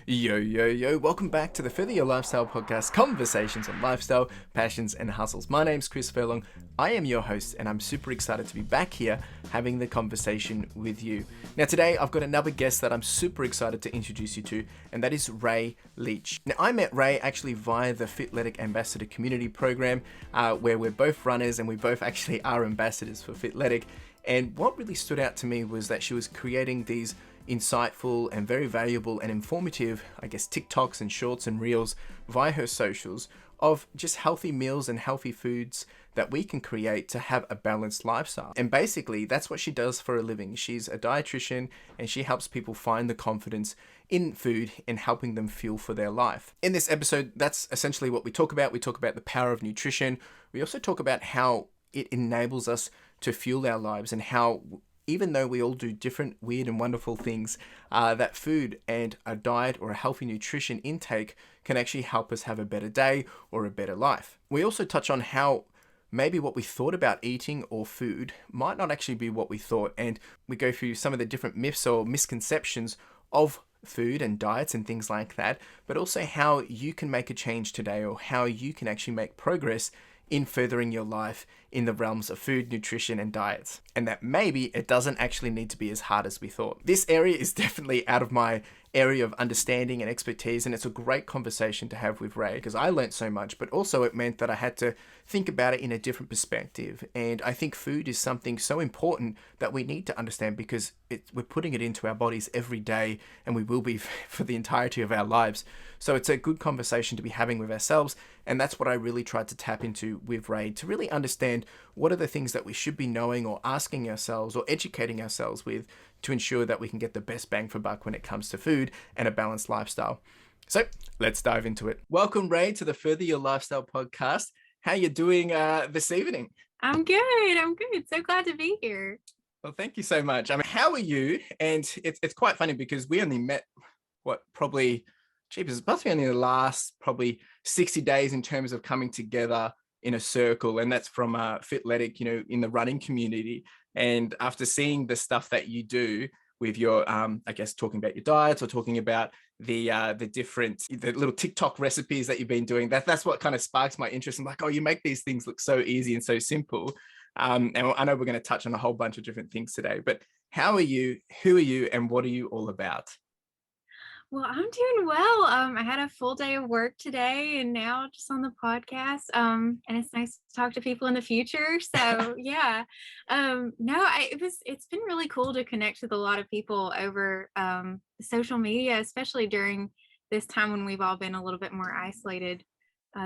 Yo, yo, yo, welcome back to the Further Your Lifestyle podcast, conversations on lifestyle, passions, and hustles. My name's Chris Furlong. I am your host, and I'm super excited to be back here having the conversation with you. Now, today, I've got another guest that I'm super excited to introduce you to, and that is Rae Leach. Now, I met Rae actually via the Fitletic Ambassador Community Program, where we're both runners, and we both actually are ambassadors for Fitletic. And what really stood out to me was that she was creating these insightful and very valuable and informative, TikToks and shorts and reels via her socials of just healthy meals and healthy foods that we can create to have a balanced lifestyle. And basically, that's what she does for a living. She's a dietitian and she helps people find the confidence in food and helping them fuel for their life. In this episode, that's essentially what we talk about. We talk about the power of nutrition. We also talk about how it enables us to fuel our lives and how even though we all do different weird and wonderful things, that food and a diet or a healthy nutrition intake can actually help us have a better day or a better life. We also touch on how maybe what we thought about eating or food might not actually be what we thought. And we go through some of the different myths or misconceptions of food and diets and things like that, but also how you can make a change today or how you can actually make progress in furthering your life in the realms of food, nutrition, and diets. And that maybe it doesn't actually need to be as hard as we thought. This area is definitely out of my area of understanding and expertise, and it's a great conversation to have with Rae because I learned so much, but also it meant that I had to think about it in a different perspective. And I think food is something so important that we need to understand because we're putting it into our bodies every day, and we will be for the entirety of our lives. So it's a good conversation to be having with ourselves, and that's what I really tried to tap into with Rae, to really understand what are the things that we should be knowing or asking ourselves or educating ourselves with to ensure that we can get the best bang for buck when it comes to food and a balanced lifestyle. So let's dive into it. Welcome, Rae, to the Further Your Lifestyle podcast. How you doing this evening? I'm good. So glad to be here. Well, thank you so much. I mean, how are you? And it's quite funny because we only met, it's must be only the last probably 60 days in terms of coming together in a circle. And that's from Fitletic, in the running community. And after seeing the stuff that you do with your, talking about your diets or talking about the little TikTok recipes that you've been doing, that's what kind of sparks my interest. I'm like, oh, you make these things look so easy and so simple. And I know we're going to touch on a whole bunch of different things today, but how are you? Who are you? And what are you all about? Well, I'm doing well. I had a full day of work today and now just on the podcast. And it's nice to talk to people in the future. So yeah. It's been really cool to connect with a lot of people over social media, especially during this time when we've all been a little bit more isolated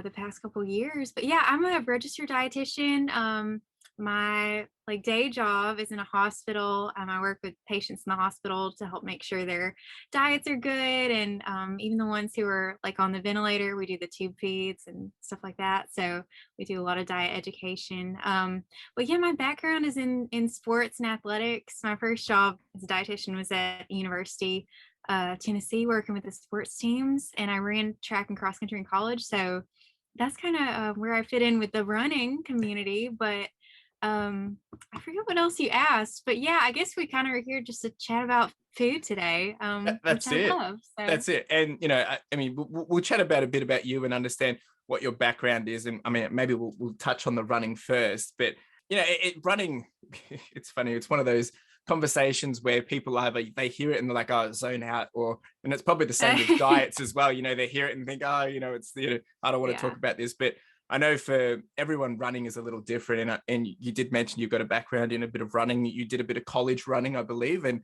the past couple years. But yeah, I'm a registered dietitian. My day job is in a hospital. I work with patients in the hospital to help make sure their diets are good, and even the ones who are on the ventilator, we do the tube feeds and stuff like that. So we do a lot of diet education. But yeah, my background is in sports and athletics. My first job as a dietitian was at University Tennessee, working with the sports teams, and I ran track and cross country in college. So that's kind of where I fit in with the running community. But I forget what else you asked, but yeah, I guess we kind of are here just to chat about food today. That's which I it. love, so. That's it. And we'll chat about a bit about you and understand what your background is. And I mean, maybe we'll touch on the running first. But running, it's funny. It's one of those conversations where people either they hear it and they're like, oh, zone out, and it's probably the same with diets as well. They hear it and think, oh, it's I don't want to talk about this, but I know for everyone, running is a little different. And you did mention you've got a background in a bit of running. You did a bit of college running, I believe. And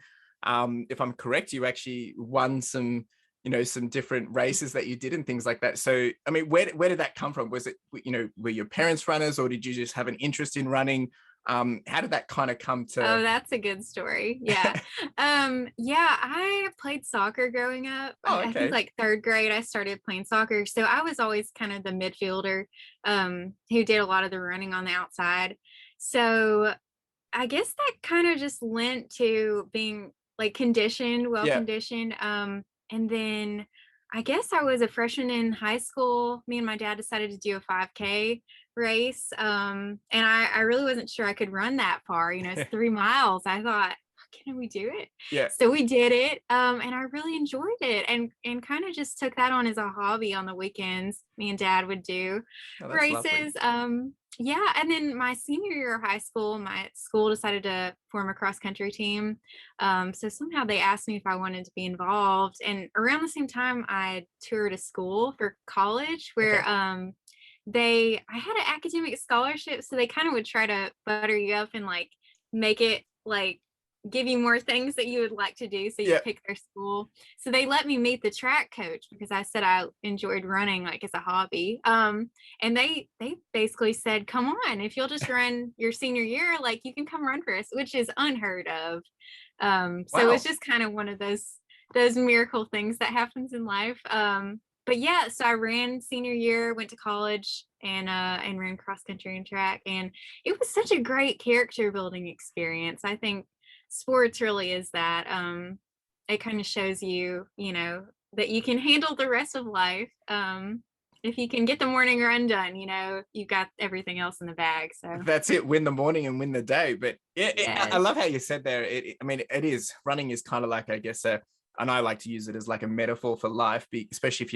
if I'm correct, you actually won some different races that you did and things like that. So, I mean, where did that come from? Was it, were your parents runners, or did you just have an interest in running? How did that kind of come to? Oh, that's a good story. Yeah. I played soccer growing up. Oh, okay. I think third grade, I started playing soccer. So I was always kind of the midfielder who did a lot of the running on the outside. So I guess that kind of just lent to being conditioned, well conditioned. And then I guess I was a freshman in high school. Me and my dad decided to do a 5K race. And I really wasn't sure I could run that far. It's 3 miles. I thought, can we do it? Yeah. So we did it. And I really enjoyed it, and kind of just took that on as a hobby on the weekends. Me and dad would do Oh, that's lovely. races. Yeah. And then my senior year of high school, my school decided to form a cross country team. So somehow they asked me if I wanted to be involved. And around the same time, I toured a school for college where, Okay. I had an academic scholarship, so they kind of would try to butter you up and like make it like give you more things that you would like to do, so you Yeah. pick their school. So they let me meet the track coach because I said I enjoyed running like as a hobby. And they basically said, come on, if you'll just run your senior year, like you can come run for us, which is unheard of. So it's Wow. just kind of one of those miracle things that happens in life. But yeah, so I ran senior year, went to college, and ran cross country and track, and it was such a great character building experience. I think sports really is that. It kind of shows you, that you can handle the rest of life. If you can get the morning run done, you got everything else in the bag. So That's it. Win the morning and win the day. But yeah, I yes. love how you said there. I mean, it is running is kind of like, I guess, and I like to use it as like a metaphor for life, especially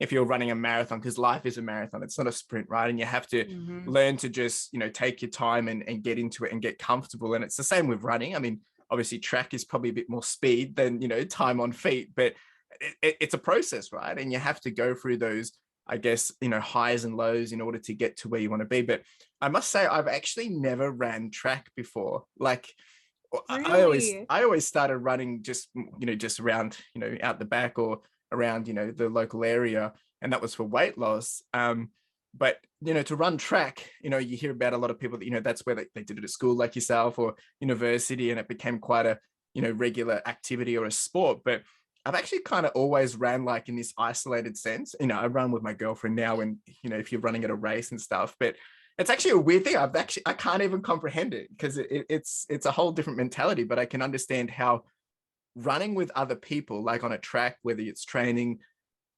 if you're running a marathon, because life is a marathon. It's not a sprint, right? And you have to Mhm. learn to just take your time and get into it and get comfortable. And it's the same with running. I mean, obviously, track is probably a bit more speed than time on feet, but it's a process, right? And you have to go through those, I guess, highs and lows in order to get to where you want to be. But I must say, I've actually never ran track before. Like, Really? I always started running just just around out the back or around the local area, and that was for weight loss. But to run track, you hear about a lot of people that that's where they did it at school, like yourself, or university, and it became quite a regular activity or a sport. But I've actually kind of always ran like in this isolated sense. I run with my girlfriend now, and if you're running at a race and stuff, but it's actually a weird thing. I can't even comprehend it because it's a whole different mentality. But I can understand how running with other people, like on a track, whether it's training,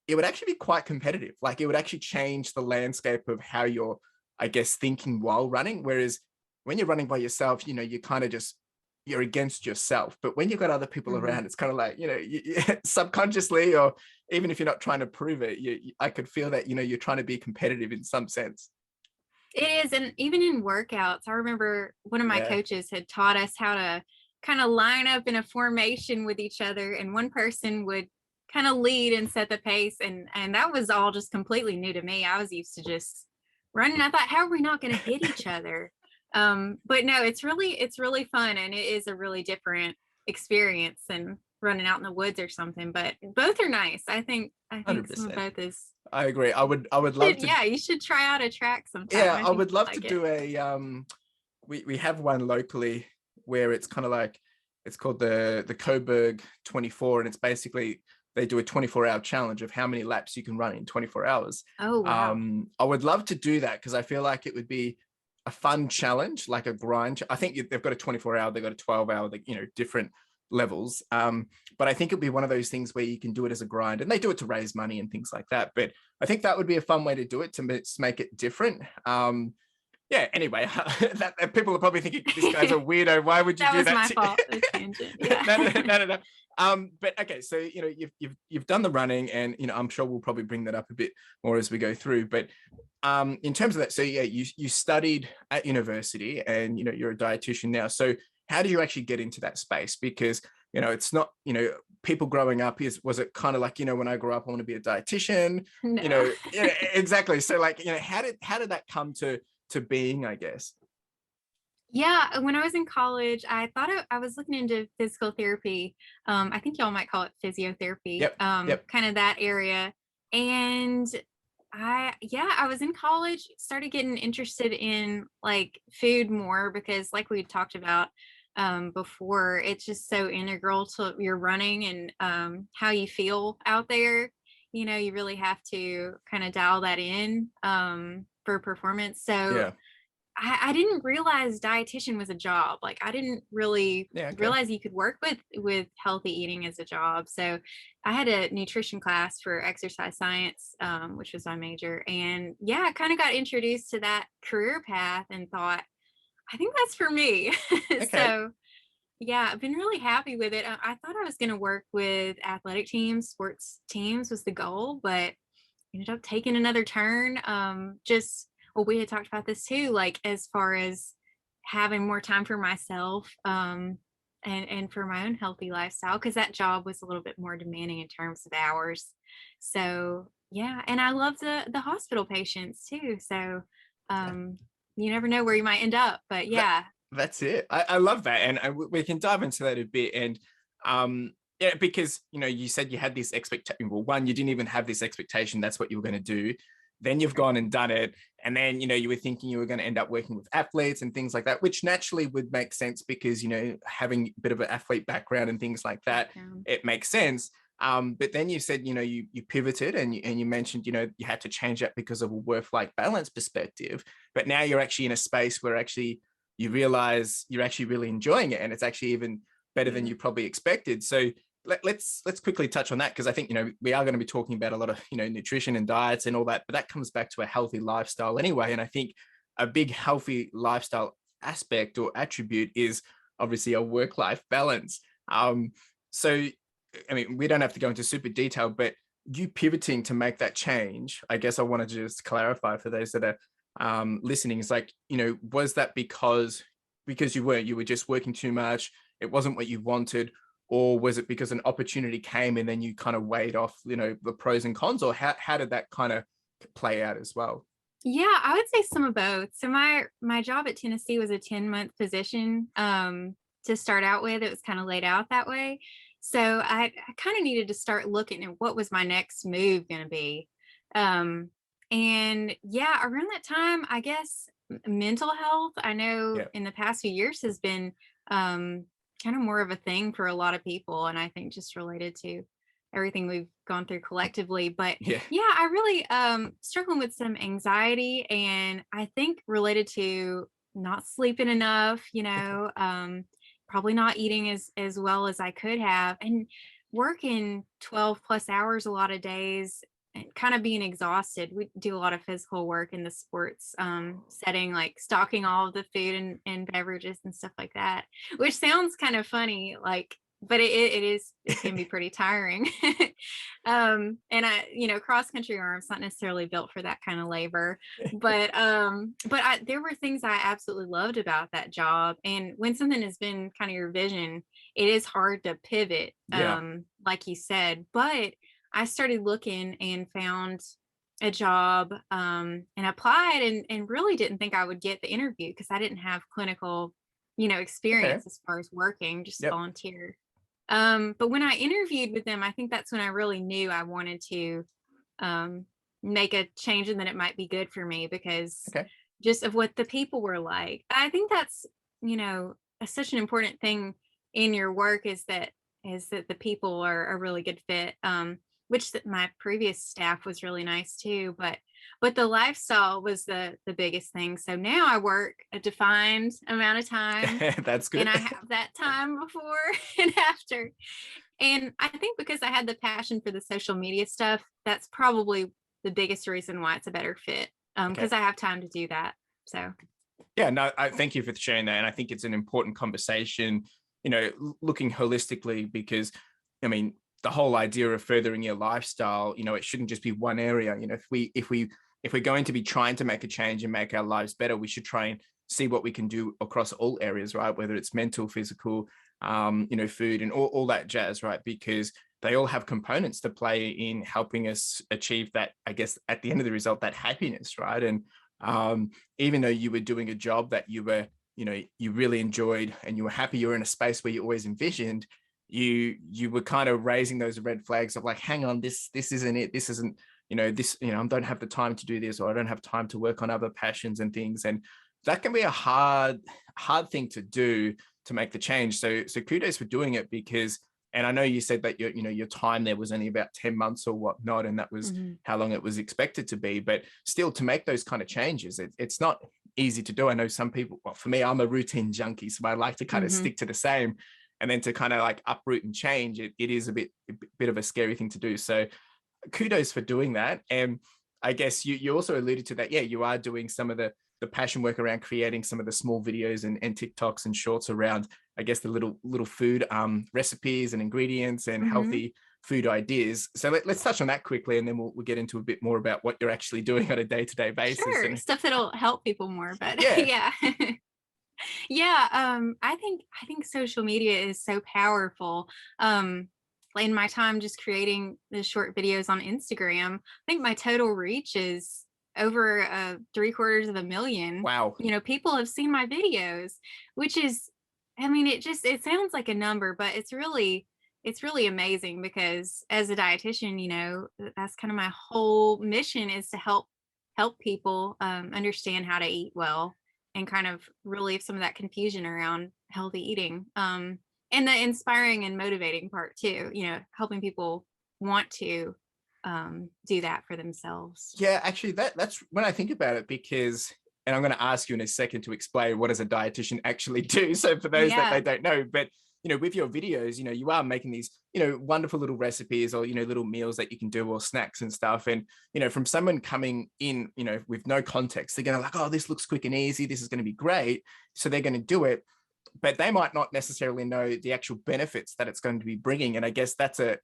it would actually be quite competitive. Like it would actually change the landscape of how you're, I guess, thinking while running. Whereas when you're running by yourself, you kind of just you're against yourself. But when you've got other people Mhm. around, it's kind of like subconsciously, or even if you're not trying to prove it, I could feel that you're trying to be competitive in some sense. It is, and even in workouts, I remember one of my Yeah. coaches had taught us how to kind of line up in a formation with each other, and one person would kind of lead and set the pace, and that was all just completely new to me. I was used to just running. I thought, how are we not going to hit each other? But no, it's really fun, and it is a really different experience than running out in the woods or something. But both are nice. I think some of 100%. both is. I agree. I would love to. Yeah, you should try out a track sometime. Yeah, I I think would you'd love to like it. do a we have one locally where it's kind of like it's called the Coburg 24, and it's basically they do a 24-hour challenge of how many laps you can run in 24 hours. Oh, wow. I would love to do that because I feel like it would be a fun challenge, like a grind. I think they've got a 24-hour, they've got a 12-hour, different levels. But I think it'd be one of those things where you can do it as a grind, and they do it to raise money and things like that. But I think that would be a fun way to do it, to make it different. Yeah, anyway, that people are probably thinking this guy's a weirdo. Why would you That do was that? my fault. The tangent. Yeah. No, no, no, no, no. But okay, so you've done the running, and I'm sure we'll probably bring that up a bit more as we go through. But in terms of that, so yeah, you studied at university, and you're a dietitian now. So how do you actually get into that space? Because it's not people growing up was it kind of like when I grew up I want to be a dietitian. No. Exactly. So like how did that come to being, I guess? Yeah, when I was in college, I thought I was looking into physical therapy. I think y'all might call it physiotherapy, Yep. Yep. kind of that area. And I was in college, started getting interested in like food more because, like we talked about before, it's just so integral to your running and how you feel out there. You really have to kind of dial that in for performance. So Yeah. I didn't realize dietitian was a job. Like I didn't really Yeah. Okay. realize you could work with healthy eating as a job. So I had a nutrition class for exercise science, which was my major. And yeah, I kind of got introduced to that career path and thought, I think that's for me. Okay. So Yeah, I've been really happy with it. I thought I was going to work with athletic teams, sports teams was the goal, but ended up taking another turn. Just, well, we had talked about this too, like as far as having more time for myself, and for my own healthy lifestyle, because that job was a little bit more demanding in terms of hours. So yeah, and I love the hospital patients too. So Yeah. um, you never know where you might end up, but That, yeah. that's it. I love that. And we can dive into that a bit. And yeah, because, you said you had this expectation. Well, one, you didn't even have this expectation. That's what you were going to do. Then you've gone and done it. And then, you were thinking you were going to end up working with athletes and things like that, which naturally would make sense because, having a bit of an athlete background and things like that, it makes sense. But then you said, you pivoted and you mentioned, you had to change that because of a work-life balance perspective. But now you're actually in a space where actually you realize you're actually really enjoying it and it's actually even better than you probably expected. So let's quickly touch on that, because I think, we are going to be talking about a lot of, nutrition and diets and all that, but that comes back to a healthy lifestyle anyway. And I think a big healthy lifestyle aspect or attribute is obviously a work-life balance. So I mean, we don't have to go into super detail, but you pivoting to make that change, I guess I want to just clarify for those that are listening, is like, was that because you were just working too much, it wasn't what you wanted, or was it because an opportunity came and then you kind of weighed off, the pros and cons, or how did that kind of play out as well? Yeah, I would say some of both. So my job at Tennessee was a 10-month position to start out with. It was kind of laid out that way. So I kind of needed to start looking at what was my next move going to be. Um, and yeah, around that time, I guess mental health, I know Yeah. in the past few years has been kind of more of a thing for a lot of people. And I think just related to everything we've gone through collectively. But Yeah. yeah, I really struggling with some anxiety, and I think related to not sleeping enough, Okay. probably not eating as well as I could have, and working 12 plus hours a lot of days and kind of being exhausted. We do a lot of physical work in the sports setting, like stocking all of the food and beverages and stuff like that, which sounds kind of funny, like, but it can be pretty tiring. And cross country arms not necessarily built for that kind of labor, but there were things I absolutely loved about that job. And when something has been kind of your vision, it is hard to pivot, Yeah. like you said. But I started looking and found a job, and applied, and really didn't think I would get the interview because I didn't have clinical, Okay. experience as far as working, just Yep. volunteer. But when I interviewed with them, I think that's when I really knew I wanted to um, make a change and that it might be good for me because Okay. just of what the people were like. I think that's, such an important thing in your work is that the people are a really good fit. Which my previous staff was really nice too, but the lifestyle was the biggest thing. So now I work a defined amount of time, That's and good. I have that time before and after. And I think because I had the passion for the social media stuff, that's probably the biggest reason why it's a better fit. Okay. Because I have time to do that. So Yeah, no, I thank you for sharing that. And I think it's an important conversation, looking holistically, because I mean, the whole idea of furthering your lifestyle, it shouldn't just be one area. If we're going to be trying to make a change and make our lives better, we should try and see what we can do across all areas, right? Whether it's mental, physical, food and all that jazz, right? Because they all have components to play in helping us achieve that, I guess, at the end of the result, that happiness, right? And even though you were doing a job that you really enjoyed and you were happy, you were in a space where you always envisioned, you were kind of raising those red flags of like, hang on, this isn't it, this isn't, this, I don't have the time to do this, or I don't have time to work on other passions and things. And that can be a hard thing to do, to make the change. So kudos for doing it, because, and I know you said that your time there was only about 10 months or whatnot, and that was mhm. how long it was expected to be. But still, to make those kind of changes, it's not easy to do. I know some people, well, for me, I'm a routine junkie, so I like to kind of Mhm. stick to the same. And then to kind of like uproot and change, it is a bit of a scary thing to do. So kudos for doing that. And I guess you also alluded to that. Yeah, you are doing some of the passion work around creating some of the small videos and TikToks and shorts around, I guess the little food recipes and ingredients and Mm-hmm. healthy food ideas. So let's touch on that quickly, and then we'll get into a bit more about what you're actually doing on a day-to-day basis. Sure, And stuff that'll help people more, but yeah, yeah. Yeah, I think social media is so powerful. Um, in my time just creating the short videos on Instagram, I think my total reach is over 750,000. wow. People have seen my videos, which is, I mean, it sounds like a number, but it's really amazing because as a dietitian, that's kind of my whole mission is to help people understand how to eat well and kind of relieve some of that confusion around healthy eating. And the inspiring and motivating part too, helping people want to do that for themselves. Yeah, actually, that's when I think about it, because, and I'm going to ask you in a second to explain what does a dietitian actually do. So for those that they Yeah. don't know, but with your videos, you are making these, wonderful little recipes, or little meals that you can do, or snacks and stuff. And from someone coming in, with no context, they're gonna like, oh, this looks quick and easy. This is going to be great. So they're going to do it, but they might not necessarily know the actual benefits that it's going to be bringing. And I guess that's a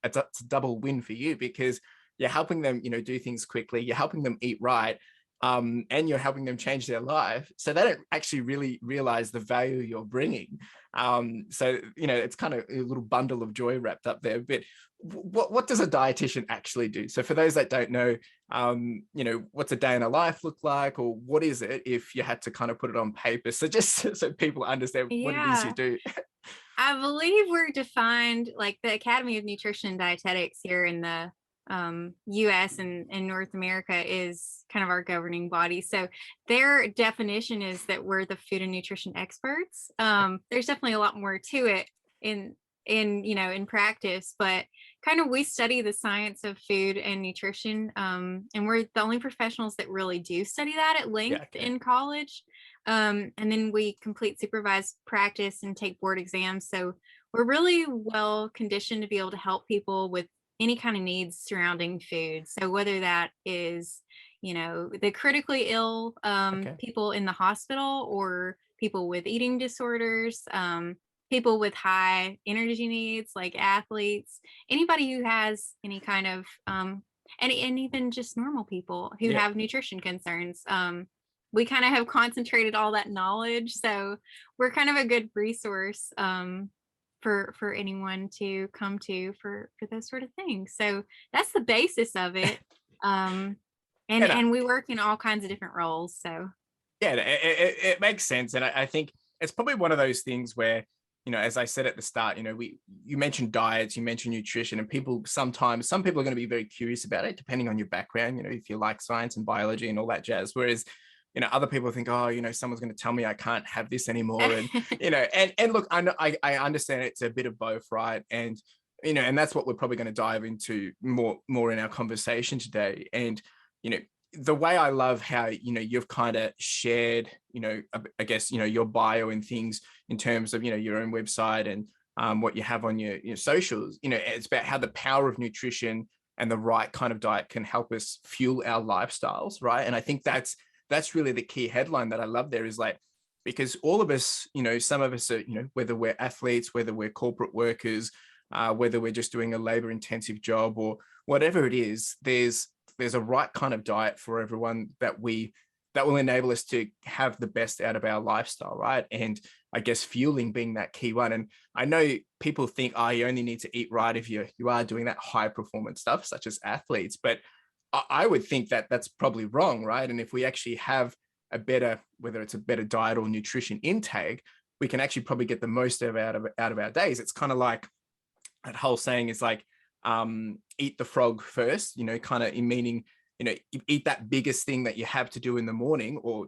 double win for you, because you're helping them, do things quickly. You're helping them eat right. And you're helping them change their life. So they don't actually really realize the value you're bringing. So, it's kind of a little bundle of joy wrapped up there. But what does a dietitian actually do? So for those that don't know, what's a day in a life look like, or what is it if you had to kind of put it on paper? So just so people understand what it is you Yeah. do. I believe we're defined like the Academy of Nutrition and Dietetics here in the US and North America is kind of our governing body. So their definition is that we're the food and nutrition experts. There's definitely a lot more to it in practice, but kind of we study the science of food and nutrition, and we're the only professionals that really do study that at Yeah, length okay. in college. And then we complete supervised practice and take board exams. So we're really well conditioned to be able to help people with any kind of needs surrounding food. So whether that is, the critically ill Okay. people in the hospital, or people with eating disorders, people with high energy needs like athletes, anybody who has any kind of, and even just normal people who Yeah. have nutrition concerns. We kind of have concentrated all that knowledge. So we're kind of a good resource for anyone to come to for those sort of things. So that's the basis of it. Um, and And and we work in all kinds of different roles. So yeah, it makes sense. And I think it's probably one of those things where, as I said at the start, you mentioned diets, you mentioned nutrition, and some people are going to be very curious about it, depending on your background, if you like science and biology and all that jazz. Whereas, other people think, oh, someone's going to tell me I can't have this anymore. And, and look, I know, I understand it's a bit of both, right? And, and that's what we're probably going to dive into more in our conversation today. And, the way I love how, you've kind of shared, I guess, your bio and things in terms of, your own website and what you have on your socials, it's about how the power of nutrition and the right kind of diet can help us fuel our lifestyles, right? And I think that's really the key headline that I love there, is like, because all of us, some of us are, whether we're athletes, whether we're corporate workers, whether we're just doing a labor intensive job or whatever it is, there's a right kind of diet for everyone that will enable us to have the best out of our lifestyle, right? And I guess fueling being that key one. And I know people think, oh, you only need to eat right if you are doing that high performance stuff, such as athletes. But I would think that that's probably wrong, right? And if we actually have whether it's a better diet or nutrition intake, we can actually probably get the most out of our days. It's kind of like that whole saying is like, eat the frog first, kind of in meaning, eat that biggest thing that you have to do in the morning, or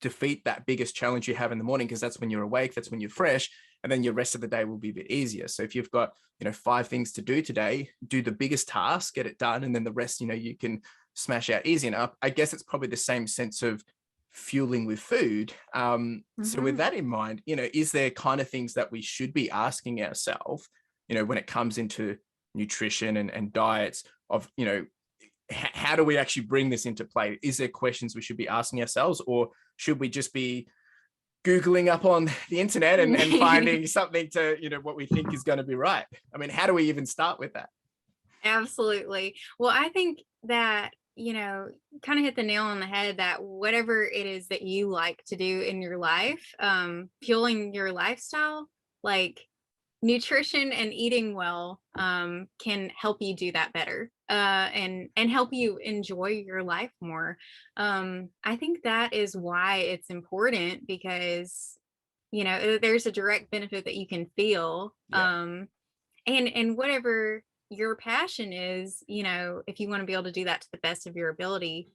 defeat that biggest challenge you have in the morning, because that's when you're awake, that's when you're fresh, and then your rest of the day will be a bit easier. So if you've got, 5 things to do today, do the biggest task, get it done, and then the rest, you can smash out easy. And I guess it's probably the same sense of fueling with food. So with mhm. that in mind, is there kind of things that we should be asking ourselves, when it comes into nutrition and diets of, how do we actually bring this into play? Is there questions we should be asking ourselves, or should we just be Googling up on the internet and finding something to, what we think is going to be right. I mean, how do we even start with that? Absolutely. Well, I think that, kind of hit the nail on the head that whatever it is that you like to do in your life, fueling your lifestyle, like nutrition and eating well, can help you do that better, and help you enjoy your life more. I think that is why it's important, because there's a direct benefit that you can feel. Yeah. And whatever your passion is, if you want to be able to do that to the best of your ability,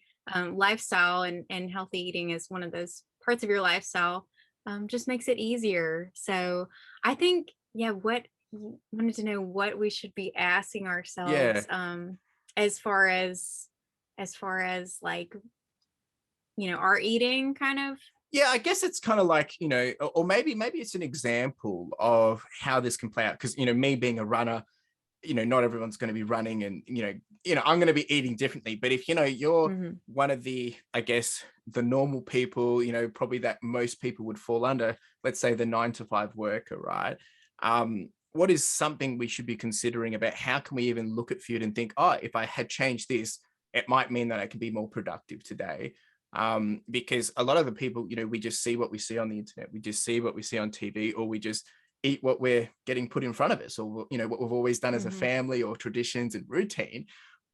lifestyle and healthy eating is one of those parts of your lifestyle. Just makes it easier. So I think, yeah, what wanted to know what we should be asking Yeah. ourselves, as far as like, our eating kind of. Yeah, I guess it's kind of like, or maybe it's an example of how this can play out. Because, me being a runner, not everyone's going to be running, and, I'm going to be eating differently. But if, you're Mhm. one of the, I guess, the normal people, probably that most people would fall under, let's say the 9 to 5 worker, right? What is something we should be considering about how can we even look at food and think, oh, if I had changed this, it might mean that I can be more productive today. Because a lot of the people, we just see what we see on the internet, we just see what we see on TV, or we just eat what we're getting put in front of us, or what we've always done as a Mhm. family, or traditions and routine.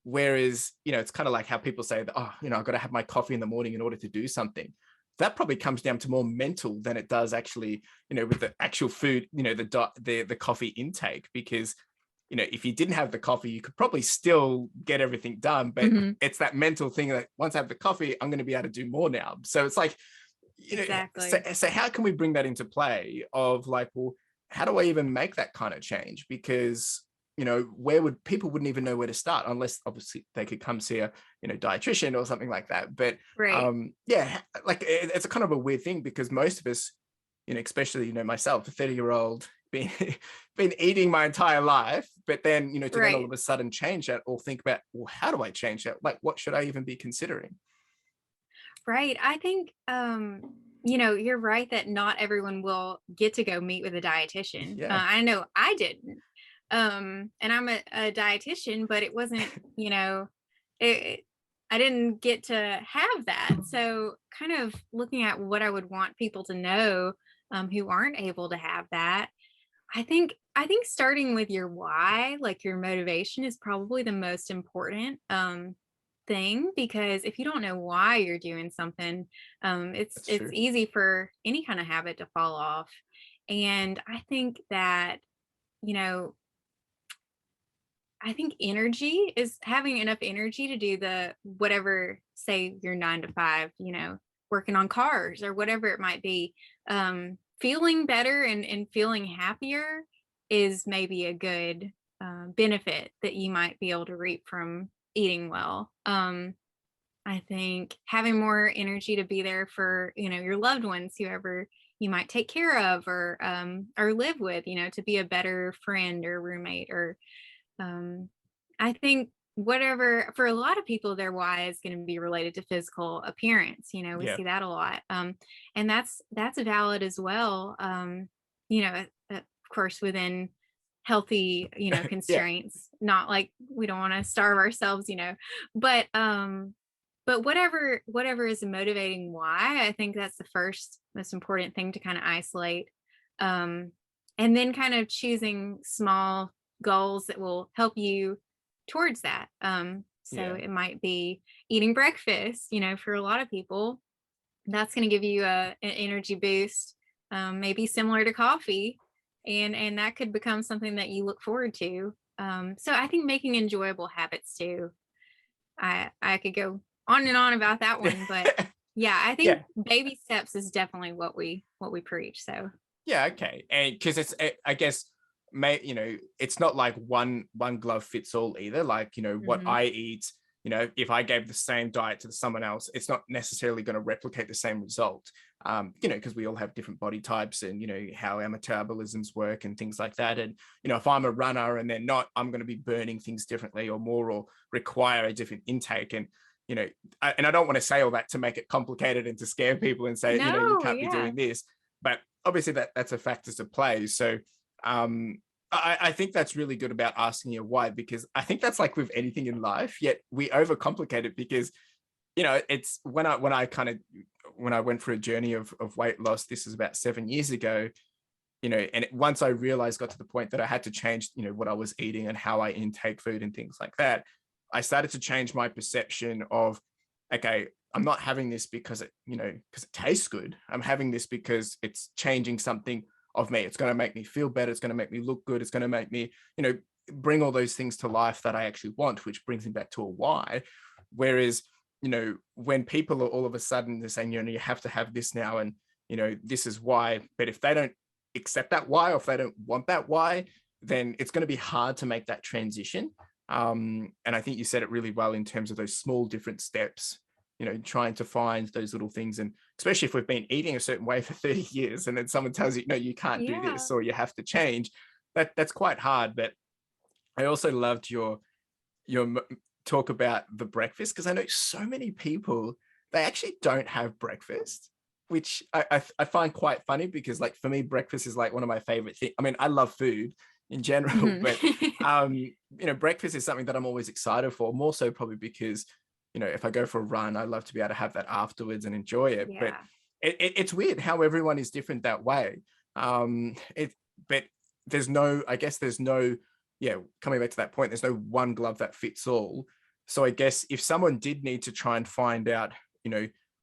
Whereas, it's kind of like how people say that, oh, I've got to have my coffee in the morning in order to do something. That probably comes down to more mental than it does actually, with the actual food, the coffee intake. Because, if you didn't have the coffee, you could probably still get everything done, but Mhm. it's that mental thing that once I have the coffee, I'm going to be able to do more now. So it's like, Exactly. so how can we bring that into play of like, well, how do I even make that kind of change? Because, where would people wouldn't even know where to start, unless obviously they could come see a, dietitian or something like that. But Right. yeah, like it's a kind of a weird thing, because most of us, especially, myself, a 30-year-old, been been eating my entire life, but then, to then all Right. of a sudden change that, or think about, well, how do I change that? Like, what should I even be considering? Right. I think, you're right that not everyone will get to go meet with a dietitian. Yeah. I know I didn't. And I'm a dietitian, but it wasn't, it, I didn't get to have that. So kind of looking at what I would want people to know, who aren't able to have that. I think starting with your why, like your motivation, is probably the most important thing, because if you don't know why you're doing something, it's That's it's true. easy for any kind of habit to fall off. And I think that, you know, I think energy is having enough energy to do the whatever, say your 9 to 5, working on cars or whatever it might be. Feeling better and feeling happier is maybe a good benefit that you might be able to reap from eating well. I think having more energy to be there for, your loved ones, whoever you might take care of or live with, to be a better friend or roommate, or I think whatever, for a lot of people, their why is going to be related to physical appearance. We Yeah. see that a lot. And that's valid as well. Of course, within healthy, Yeah. constraints, not like we don't want to starve ourselves, but, whatever is a motivating why, I think that's the first most important thing to kind of isolate. Um, and then kind of choosing small goals that will help you towards that. So Yeah. it might be eating breakfast, for a lot of people, that's going to give you an energy boost, maybe similar to coffee. And that could become something that you look forward to. So I think making enjoyable habits too. I could go on and on about that one, but yeah, I think Yeah. baby steps is definitely what we preach. So Yeah. Okay. And because I guess, it's not like one glove fits all either. Like, what mhm. I eat, if I gave the same diet to someone else, it's not necessarily going to replicate the same result. Because we all have different body types, and, how our metabolisms work and things like that. And, if I'm a runner and they're not, I'm going to be burning things differently or more, or require a different intake. And, and I don't want to say all that to make it complicated and to scare people and say, you No, can't be yeah. doing this. but obviously that's a factor to play. So I think that's really good about asking your why, because I think that's like with anything in life, yet we overcomplicate it because, it's when I went through a journey of weight loss, this was about 7 years ago, and once I realized, got to the point that I had to change, what I was eating and how I intake food and things like that, I started to change my perception of, okay, I'm not having this because because it tastes good. I'm having this because it's changing something of me. It's going to make me feel better. It's going to make me look good. It's going to make me, bring all those things to life that I actually want, which brings me back to a why. Whereas, when people are all of a sudden they're saying, you have to have this now, and, this is why, but if they don't accept that why, or if they don't want that why, then it's going to be hard to make that transition. And I think you said it really well in terms of those small different steps, trying to find those little things. And especially if we've been eating a certain way for 30 years and then someone tells you, no, you can't do Yeah. this, or you have to change, that's quite hard. But I also loved your talk about the breakfast, because I know so many people, they actually don't have breakfast, which I find quite funny, because like for me, breakfast is like one of my favorite things. I mean, I love food in general, but breakfast is something that I'm always excited for, more so probably because, if I go for a run, I love to be able to have that afterwards and enjoy it. Yeah. But it's weird how everyone is different that way. But there's no, I guess there's no, coming back to that point, there's no one glove that fits all. So I guess if someone did need to try and find out,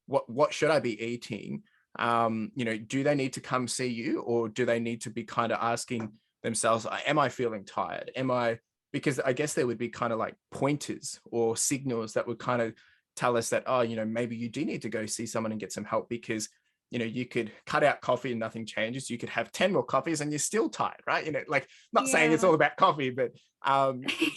what should I be eating? Do they need to come see you, or do they need to be kind of asking themselves, am I feeling tired? Because I guess there would be kind of like pointers or signals that would kind of tell us that, maybe you do need to go see someone and get some help, because, you could cut out coffee and nothing changes. You could have 10 more coffees and you're still tired, right? Like, not saying it's all about coffee, but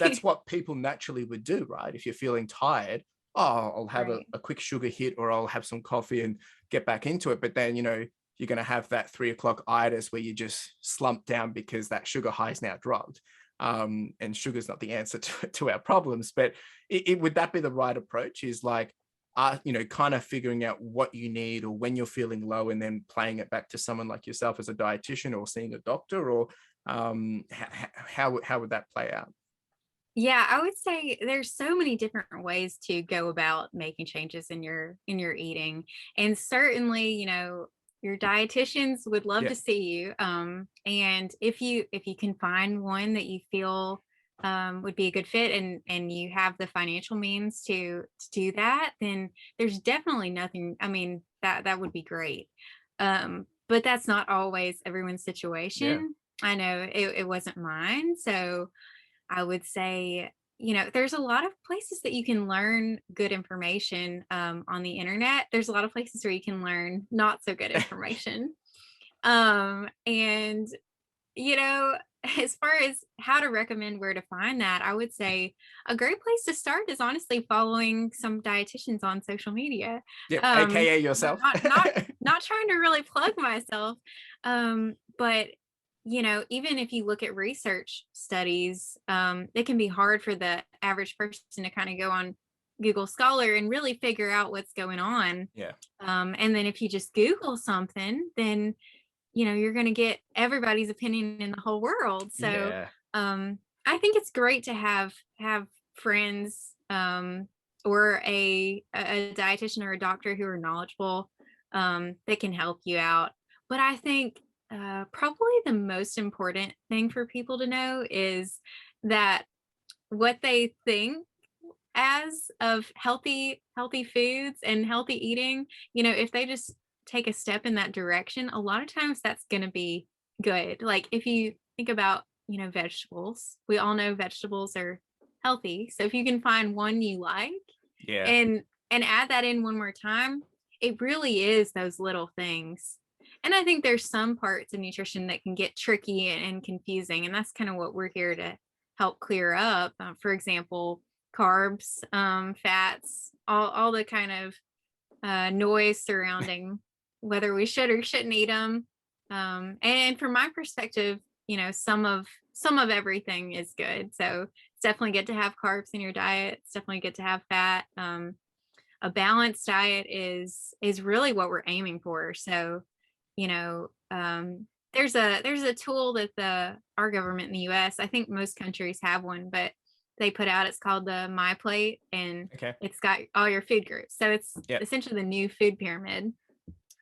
that's what people naturally would do, right? If you're feeling tired, I'll have Right. a quick sugar hit, or I'll have some coffee and get back into it. But then, you're going to have that 3 o'clock itis where you just slump down because that sugar high is now dropped. And sugar is not the answer to our problems. But would that be the right approach? Is like, kind of figuring out what you need, or when you're feeling low, and then playing it back to someone like yourself as a dietitian, or seeing a doctor, or how would that play out? Yeah, I would say there's so many different ways to go about making changes in your eating. And certainly, your dietitians would love Yeah. to see you. And if you can find one that you feel would be a good fit, and you have the financial means to do that, then there's definitely nothing. I mean, that would be great. But that's not always everyone's Yeah. situation. I know it wasn't mine. So I would say, there's a lot of places that you can learn good information on the internet. There's a lot of places where you can learn not so good information. And, you know, as far as how to recommend where to find that, I would say a great place to start is honestly following some dietitians on social media. Yeah. AKA yourself. Not trying to really plug myself, but even if you look at research studies, it can be hard for the average person to kind of go on Google Scholar and really figure out what's going on. Yeah. And then if you just Google something, then you're going to get everybody's opinion in the whole world. So Yeah. I think it's great to have friends or a dietitian or a doctor who are knowledgeable that can help you out. But I think probably the most important thing for people to know is that what they think as of healthy foods and healthy eating, if they just take a step in that direction, a lot of times that's going to be good. Like if you think about, vegetables, we all know vegetables are healthy. So if you can find one you like Yeah. and add that in one more time, it really is those little things. And I think there's some parts of nutrition that can get tricky and confusing, and that's kind of what we're here to help clear up. For example, carbs, fats, all the kind of noise surrounding whether we should or shouldn't eat them. And from my perspective, some of everything is good. So it's definitely good to have carbs in your diet. It's definitely good to have fat. A balanced diet is really what we're aiming for. So you know, there's a tool that our government in the US, I think most countries have one, but they put out, it's called the My Plate, and Okay. it's got all your food groups. So it's Yep. essentially the new food pyramid.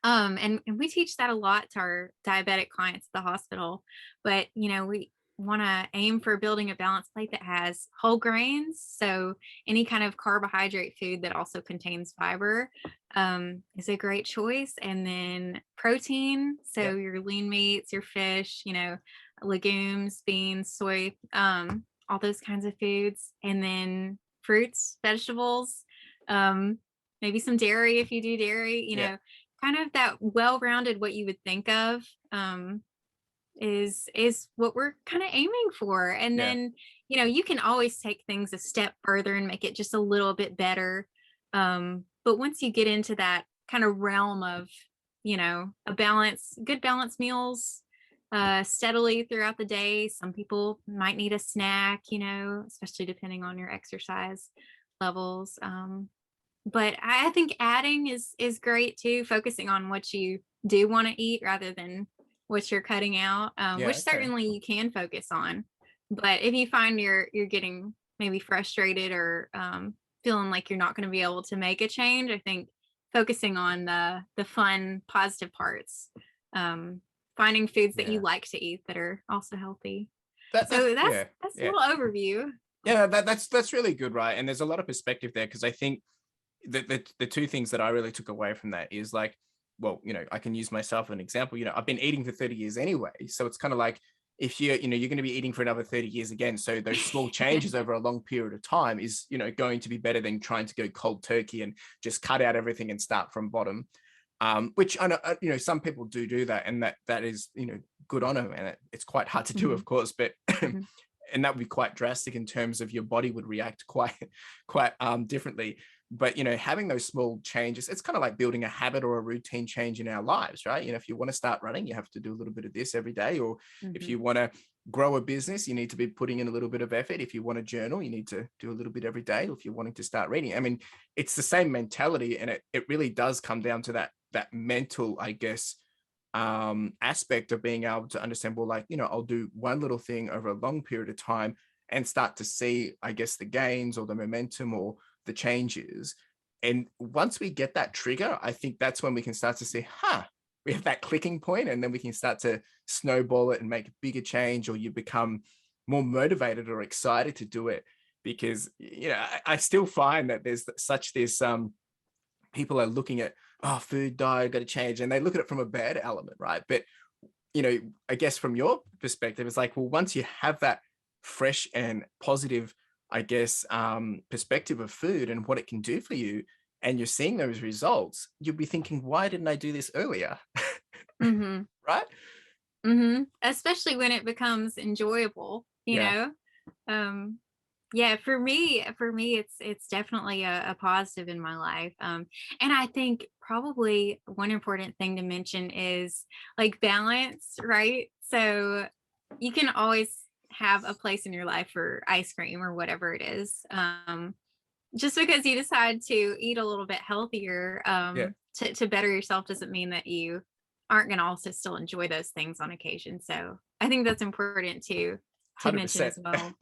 And we teach that a lot to our diabetic clients at the hospital. But, we want to aim for building a balanced plate that has whole grains. So any kind of carbohydrate food that also contains fiber is a great choice. And then protein. So Yep. your lean meats, your fish, legumes, beans, soy, all those kinds of foods. And then fruits, vegetables, maybe some dairy if you do dairy, Yep. kind of that well-rounded, what you would think of, is what we're kind of aiming for. And Yeah. then, you can always take things a step further and make it just a little bit better. But once you get into that kind of realm of, good balanced meals, steadily throughout the day. Some people might need a snack, especially depending on your exercise levels. But I think adding is great too, focusing on what you do want to eat rather than what you're cutting out, Yeah. which Okay. certainly you can focus on. But if you find you're getting maybe frustrated or feeling like you're not going to be able to make a change, I think focusing on the fun, positive parts, finding foods that you Yeah. like to eat that are also healthy. That's So that's yeah. that's a Yeah. little overview. Yeah. That's really good, right? And there's a lot of perspective there, because I think the two things that I really took away from that is like, well, I can use myself as an example. I've been eating for 30 years anyway. So it's kind of like, if you're going to be eating for another 30 years again. So those small changes over a long period of time is, going to be better than trying to go cold turkey and just cut out everything and start from bottom. Which I know, some people do that, and that is, good on them. And it's quite hard to do, of Mhm, course, but mhm, and that would be quite drastic in terms of your body would react quite differently. But having those small changes, it's kind of like building a habit or a routine change in our lives, right? If you want to start running, you have to do a little bit of this every day. Or if mhm, you want to grow a business, you need to be putting in a little bit of effort. If you want to journal, you need to do a little bit every day. Or if you're wanting to start reading, I mean, it's the same mentality, and it really does come down to that mental, I guess, aspect of being able to understand, well, like, I'll do one little thing over a long period of time and start to see, I guess, the gains or the momentum or the changes. And once we get that trigger, I think that's when we can start to see, we have that clicking point, and then we can start to snowball it and make a bigger change, or you become more motivated or excited to do it. Because I still find that there's such this people are looking at, oh, food diet, got to change, and they look at it from a bad element, right? But I guess from your perspective, it's like, well, once you have that fresh and positive, I guess, perspective of food and what it can do for you, and you're seeing those results, you'll be thinking, why didn't I do this earlier? mhm, Right? mhm. Especially when it becomes enjoyable, Yeah. Um, yeah, for me, it's definitely a positive in my life. And I think probably one important thing to mention is like balance, right? So you can always have a place in your life for ice cream or whatever it is. Just because you decide to eat a little bit healthier, Yeah. to better yourself doesn't mean that you aren't going to also still enjoy those things on occasion. So I think that's important to mention 100%. as well.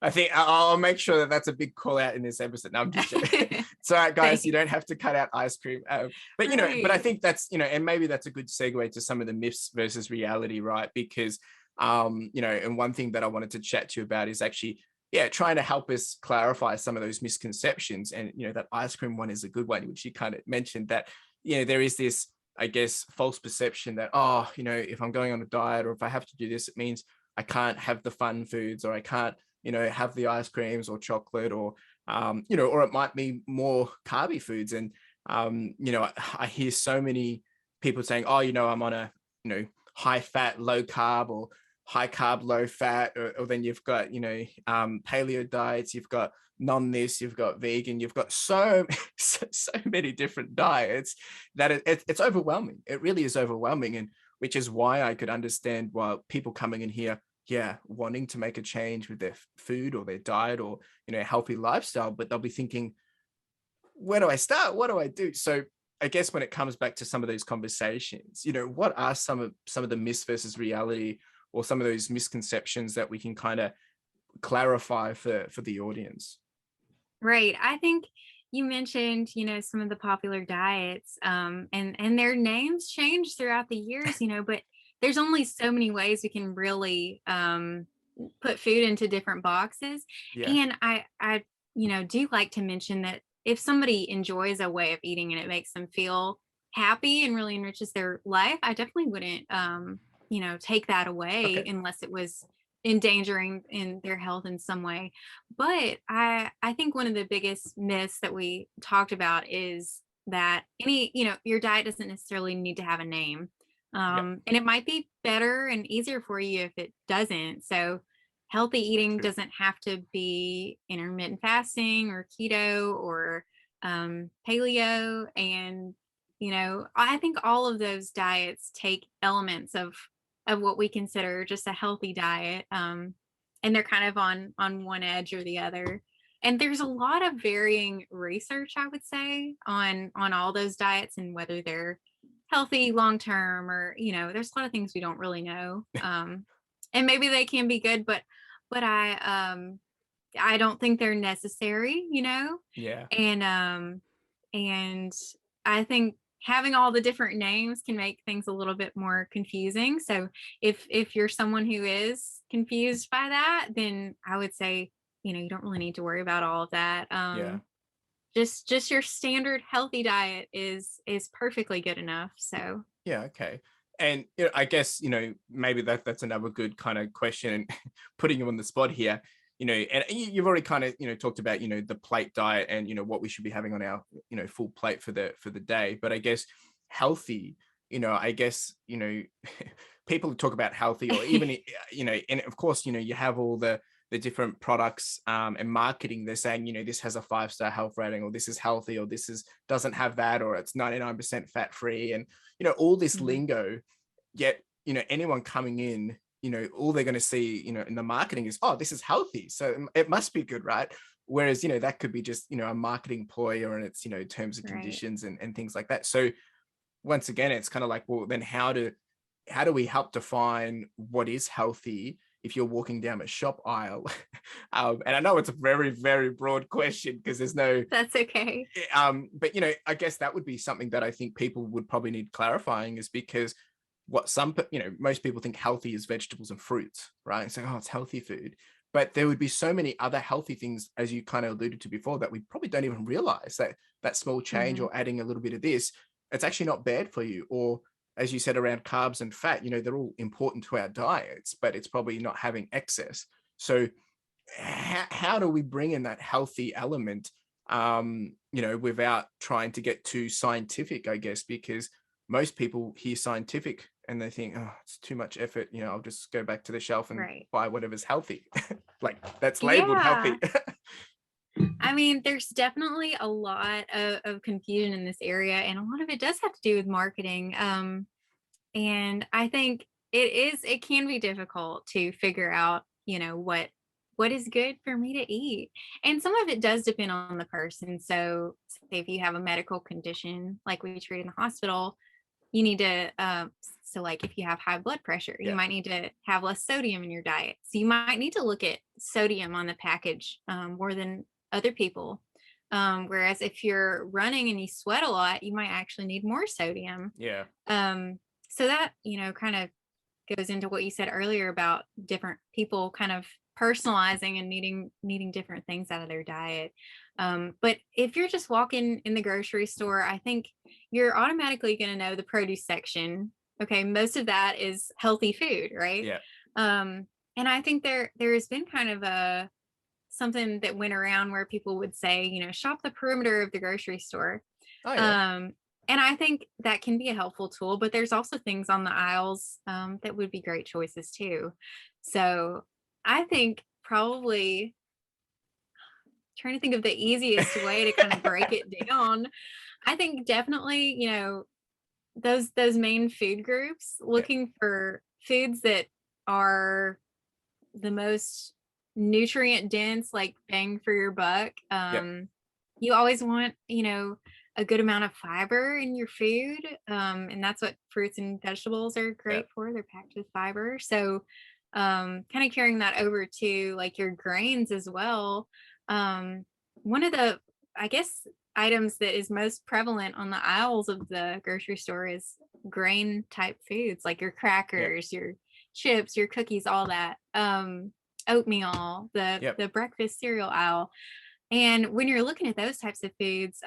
I think I'll make sure that that's a big call out in this episode. No, I'm just joking. It's all right, guys. You don't Thanks. have to cut out ice cream. But I Right. think that's, and maybe that's a good segue to some of the myths versus reality, right? Because, and one thing that I wanted to chat to you about is actually, yeah, trying to help us clarify some of those misconceptions. And, that ice cream one is a good one, which you kind of mentioned that, there is this, I guess, false perception that, oh, if I'm going on a diet or if I have to do this, it means I can't have the fun foods, or I can't, have the ice creams or chocolate, or, or it might be more carby foods. And, I hear so many people saying, oh, I'm on a, high fat, low carb, or high carb, low fat, or then you've got, paleo diets, you've got non this, you've got vegan, you've got so many different diets that it's overwhelming. It really is overwhelming. And which is why I could understand why people coming in here, yeah, wanting to make a change with their food or their diet or, healthy lifestyle, but they'll be thinking, where do I start? What do I do? So I guess when it comes back to some of those conversations, what are some of the myths versus reality, or some of those misconceptions that we can kind of clarify for the audience? Right. I think you mentioned, some of the popular diets, and their names change throughout the years, but there's only so many ways we can really put food into different boxes. Yeah. And I do like to mention that if somebody enjoys a way of eating and it makes them feel happy and really enriches their life, I definitely wouldn't, take that away Okay. unless it was endangering in their health in some way. But I think one of the biggest myths that we talked about is that your diet doesn't necessarily need to have a name. Yeah. And it might be better and easier for you if it doesn't. So healthy eating True. doesn't have to be intermittent fasting or keto or paleo. And, I think all of those diets take elements of what we consider just a healthy diet. And they're kind of on one edge or the other. And there's a lot of varying research, I would say, on all those diets and whether they're healthy long term, or there's a lot of things we don't really know. And maybe they can be good, but I don't think they're necessary, Yeah. and and I think having all the different names can make things a little bit more confusing. So if you're someone who is confused by that, then I would say, you don't really need to worry about all of that. Yeah. Just your standard healthy diet is perfectly good enough. So Yeah. Okay. And I guess maybe that's another good kind of question, and putting you on the spot here. And you've already kind of talked about the plate diet, and what we should be having on our full plate for the day. But I guess healthy, I guess people talk about healthy, or even and of course you have all the different products and marketing. They're saying this has a 5-star health rating, or this is healthy, or this is doesn't have that, or it's 99% fat free, and all this mhm, lingo. Yet anyone coming in, all they're going to see in the marketing is, oh, this is healthy, so it must be good, right? Whereas that could be just a marketing ploy, or in its terms and right. conditions and things like that. So once again, it's kind of like, well, then how do we help define what is healthy if you're walking down a shop aisle? And I know it's a very, very broad question, because there's no, That's okay. but I guess that would be something that I think people would probably need clarifying, is because what most people think healthy is vegetables and fruits, right? And say, oh, it's healthy food. But there would be so many other healthy things, as you kind of alluded to before, that we probably don't even realize, that small change, Mhm. or adding a little bit of this, it's actually not bad for you. Or as you said, around carbs and fat, they're all important to our diets, but it's probably not having excess. So how do we bring in that healthy element, without trying to get too scientific, I guess, because most people hear scientific and they think, oh, it's too much effort, I'll just go back to the shelf and Right. buy whatever's healthy. Like, that's labeled Yeah. healthy. I mean, there's definitely a lot of confusion in this area, and a lot of it does have to do with marketing. And I think it can be difficult to figure out, what is good for me to eat. And some of it does depend on the person. So say if you have a medical condition like we treat in the hospital, you need to so like if you have high blood pressure, you Yeah. might need to have less sodium in your diet. So you might need to look at sodium on the package more than other people. Whereas if you're running and you sweat a lot, you might actually need more sodium. Yeah. um, so that kind of goes into what you said earlier about different people kind of personalizing and needing different things out of their diet. But if you're just walking in the grocery store, I think you're automatically going to know the produce section. Okay, most of that is healthy food, right? Yeah. um, and I think there has been kind of a something that went around where people would say, shop the perimeter of the grocery store. Oh yeah. um, and I think that can be a helpful tool, but there's also things on the aisles that would be great choices too. So I think probably trying to think of the easiest way to kind of break it down. I think definitely, those main food groups, Yeah. looking for foods that are the most nutrient dense, like bang for your buck. Yeah. You always want, a good amount of fiber in your food. And that's what fruits and vegetables are Yeah. great for. They're packed with fiber. So kind of carrying that over to like your grains as well. One of the, I guess, items that is most prevalent on the aisles of the grocery store is grain type foods, like your Yeah. crackers, your chips, your cookies, all that. Oatmeal, Yep. the breakfast cereal aisle. And when you're looking at those types of foods,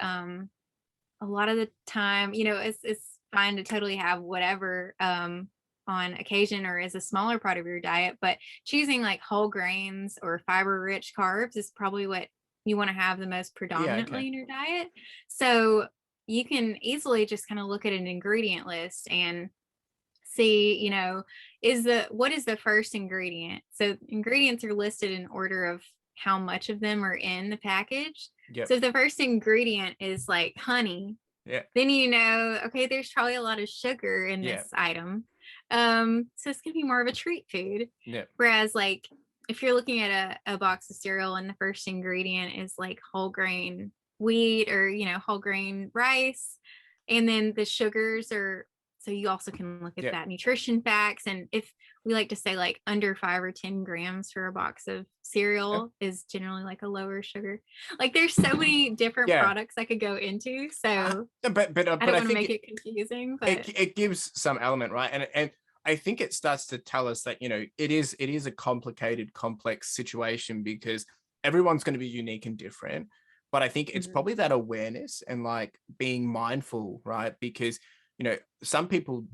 a lot of the time, it's fine to totally have whatever on occasion or as a smaller part of your diet, but choosing like whole grains or fiber rich carbs is probably what you want to have the most Yeah. Okay. predominantly in your diet. So you can easily just kind of look at an ingredient list and see, what is the first ingredient? So ingredients are listed in order of how much of them are in the package. Yep. So if the first ingredient is like honey, Yeah. then okay, there's probably a lot of sugar in Yeah. this item. So it's gonna be more of a treat food. Yeah. Whereas like if you're looking at a box of cereal and the first ingredient is like whole grain wheat or whole grain rice, and then the sugars are, so you also can look at Yeah. that nutrition facts. And if we like to say like under 5 or 10 grams for a box of cereal is generally like a lower sugar. Like there's so many different Yeah. products I could go into. So But I don't I want to think make it confusing, but it gives some element, right? And I think it starts to tell us that, it is a complicated, complex situation because everyone's going to be unique and different. But I think it's Mhm. probably that awareness and like being mindful, right? Because, some people,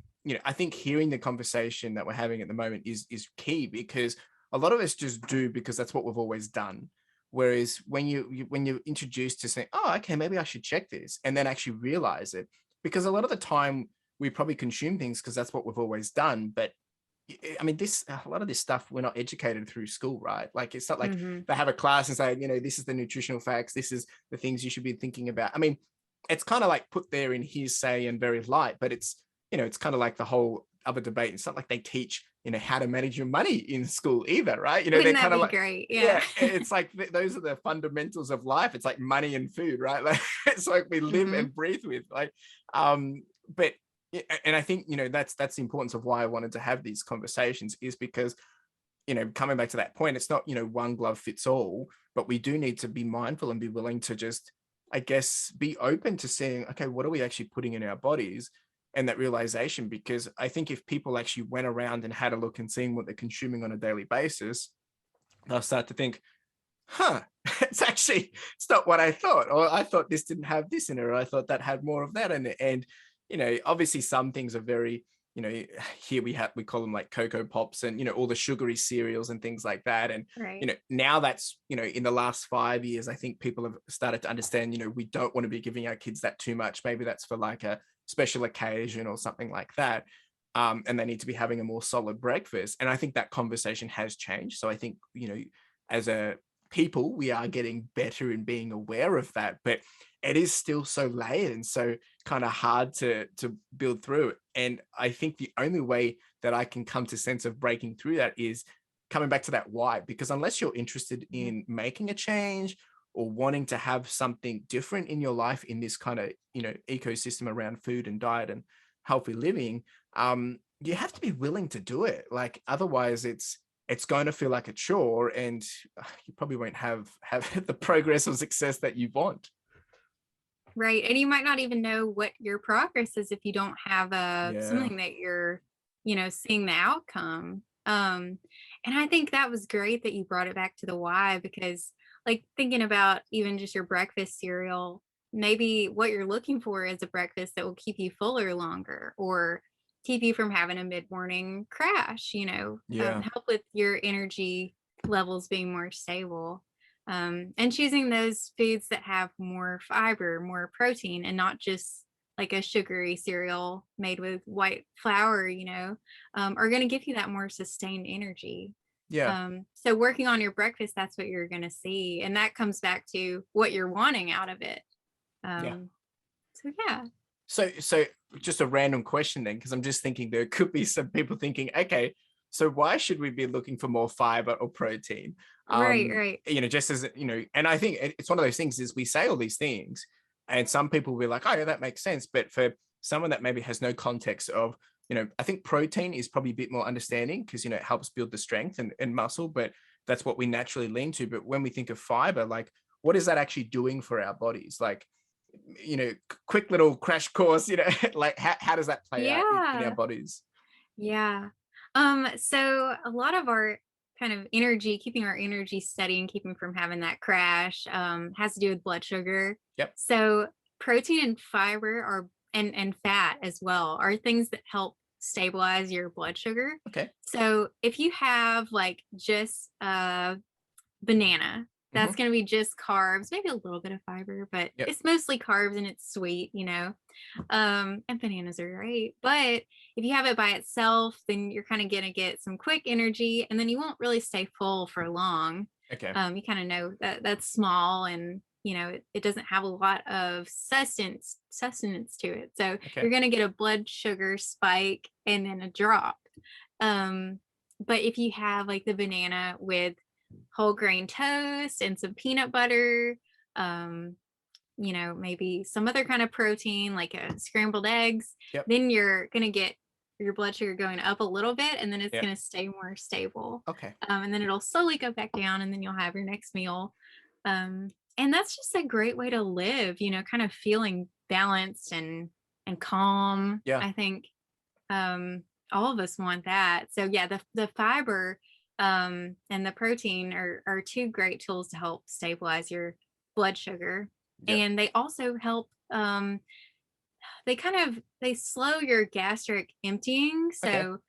I think hearing the conversation that we're having at the moment is key because a lot of us just do because that's what we've always done. Whereas when you're introduced to saying, oh, okay, maybe I should check this, and then actually realize it, because a lot of the time we probably consume things because that's what we've always done. But I mean, a lot of this stuff we're not educated through school, right? Like it's not like Mhm. they have a class and say, this is the nutritional facts, this is the things you should be thinking about. I mean, it's kind of like put there in hearsay and very light, but it's kind of like the whole other debate. It's not like they teach, how to manage your money in school either, right? They're Wouldn't that kind of be like, great? yeah, Yeah. it's like those are the fundamentals of life. It's like money and food, right? Like it's like we live Mhm. and breathe with, like, but and I think that's the importance of why I wanted to have these conversations is because coming back to that point, it's not one glove fits all, but we do need to be mindful and be willing to just, I guess, be open to saying, okay, what are we actually putting in our bodies, and that realization. Because I think if people actually went around and had a look and seeing what they're consuming on a daily basis, they'll start to think, it's not what I thought, or I thought this didn't have this in it, or I thought that had more of that in it. And obviously some things are very, here we call them like Cocoa Pops and all the sugary cereals and things like that. And Right. now that's in the last 5 years, I think people have started to understand we don't want to be giving our kids that too much. Maybe that's for like a special occasion or something like that. And they need to be having a more solid breakfast. And I think that conversation has changed. So I think as a people, we are getting better in being aware of that, but it is still so layered and so kind of hard to build through. And I think the only way that I can come to sense of breaking through that is coming back to that why, because unless you're interested Mhm. in making a change or wanting to have something different in your life in this kind of ecosystem around food and diet and healthy living, you have to be willing to do it. Like otherwise it's going to feel like a chore, and you probably won't have the progress or success that you want. Right. And you might not even know what your progress is if you don't have Yeah. something that you're, seeing the outcome. And I think that was great that you brought it back to the why, because like thinking about even just your breakfast cereal, maybe what you're looking for is a breakfast that will keep you fuller longer or keep you from having a mid-morning crash, Yeah. help with your energy levels being more stable. And choosing those foods that have more fiber, more protein, and not just like a sugary cereal made with white flour, are going to give you that more sustained energy. Yeah. So working on your breakfast, that's what you're going to see. And that comes back to what you're wanting out of it. Yeah. So yeah. So just a random question then, because I'm just thinking there could be some people thinking, okay, so why should we be looking for more fiber or protein? Right, right. Just as and I think it's one of those things is we say all these things, And some people will be like, oh yeah, that makes sense. But for someone that maybe has no context of, I think protein is probably a bit more understanding because, it helps build the strength and muscle, but that's what we naturally lean to. But when we think of fiber, like what is that actually doing for our bodies? Like, quick little crash course, like how does that play out in our Yeah. bodies? Yeah. So a lot of our kind of energy, keeping our energy steady and keeping from having that crash, has to do with blood sugar. Yep. So protein and fiber are and fat as well are things that help stabilize your blood sugar. Okay. So if you have like just banana. Mm-hmm. That's going to be just carbs, maybe a little bit of fiber, but Yep. it's mostly carbs and it's sweet, and bananas are great. But if you have it by itself, then you're kind of going to get some quick energy and then you won't really stay full for long. Okay. You kind of know that that's small and it doesn't have a lot of sustenance to it. So Okay. you're going to get a blood sugar spike and then a drop. But if you have like the banana with whole grain toast and some peanut butter, maybe some other kind of protein like scrambled eggs, Yep. then you're going to get your blood sugar going up a little bit and then it's Yep. going to stay more stable. Okay. And then it'll slowly go back down and then you'll have your next meal. And that's just a great way to live, kind of feeling balanced and calm. Yeah. I think all of us want that. So yeah, the fiber and the protein are two great tools to help stabilize your blood sugar. Yep. And they also help they slow your gastric emptying. So Okay.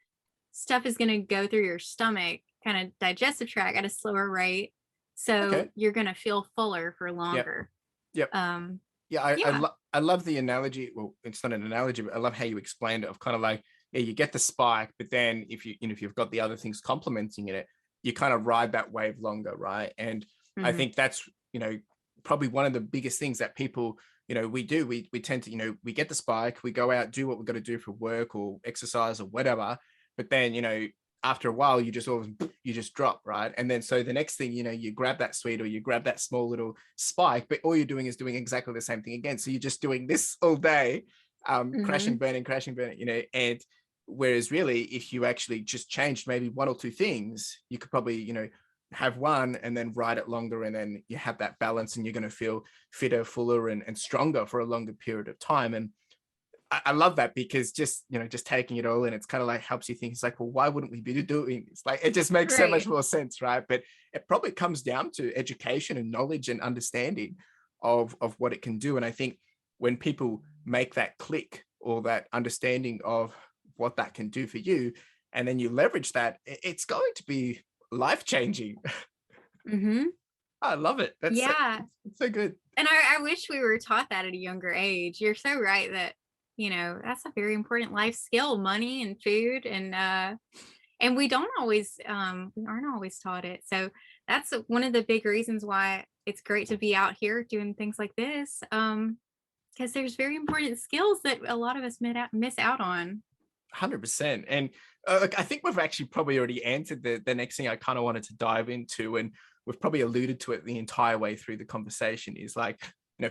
stuff is going to go through your stomach, kind of digestive tract at a slower rate. So Okay. you're going to feel fuller for longer. Yep. Yeah, Yeah. I love the analogy. Well, it's not an analogy, but I love how you explained it of kind of like, yeah, you get the spike, but then if if you've got the other things complementing it, you kind of ride that wave longer, right? And I think that's, probably one of the biggest things that people, we do. We tend to, we get the spike, we go out, do what we've got to do for work or exercise or whatever, but then, after a while, you just drop, right? And then so the next thing, you grab that sweet or you grab that small little spike, but all you're doing is doing exactly the same thing again. So you're just doing this all day, crashing, burning, and whereas really, if you actually just changed maybe one or two things, you could probably, have one and then ride it longer. And then you have that balance and you're going to feel fitter, fuller, and stronger for a longer period of time. And I love that because just taking it all in, it's kind of like helps you think. It's like, well, why wouldn't we be doing this? Like, it just makes so much more sense, right? But it probably comes down to education and knowledge and understanding of what it can do. And I think when people make that click or that understanding of what that can do for you, and then you leverage that, it's going to be life changing. I love it. That's so good. And I wish we were taught that at a younger age. You're so right that that's a very important life skill, money and food, and we aren't always taught it. So that's one of the big reasons why it's great to be out here doing things like this, because there's very important skills that a lot of us miss out on. 100%. And I think we've actually probably already answered the next thing I kind of wanted to dive into, and we've probably alluded to it the entire way through the conversation, is like,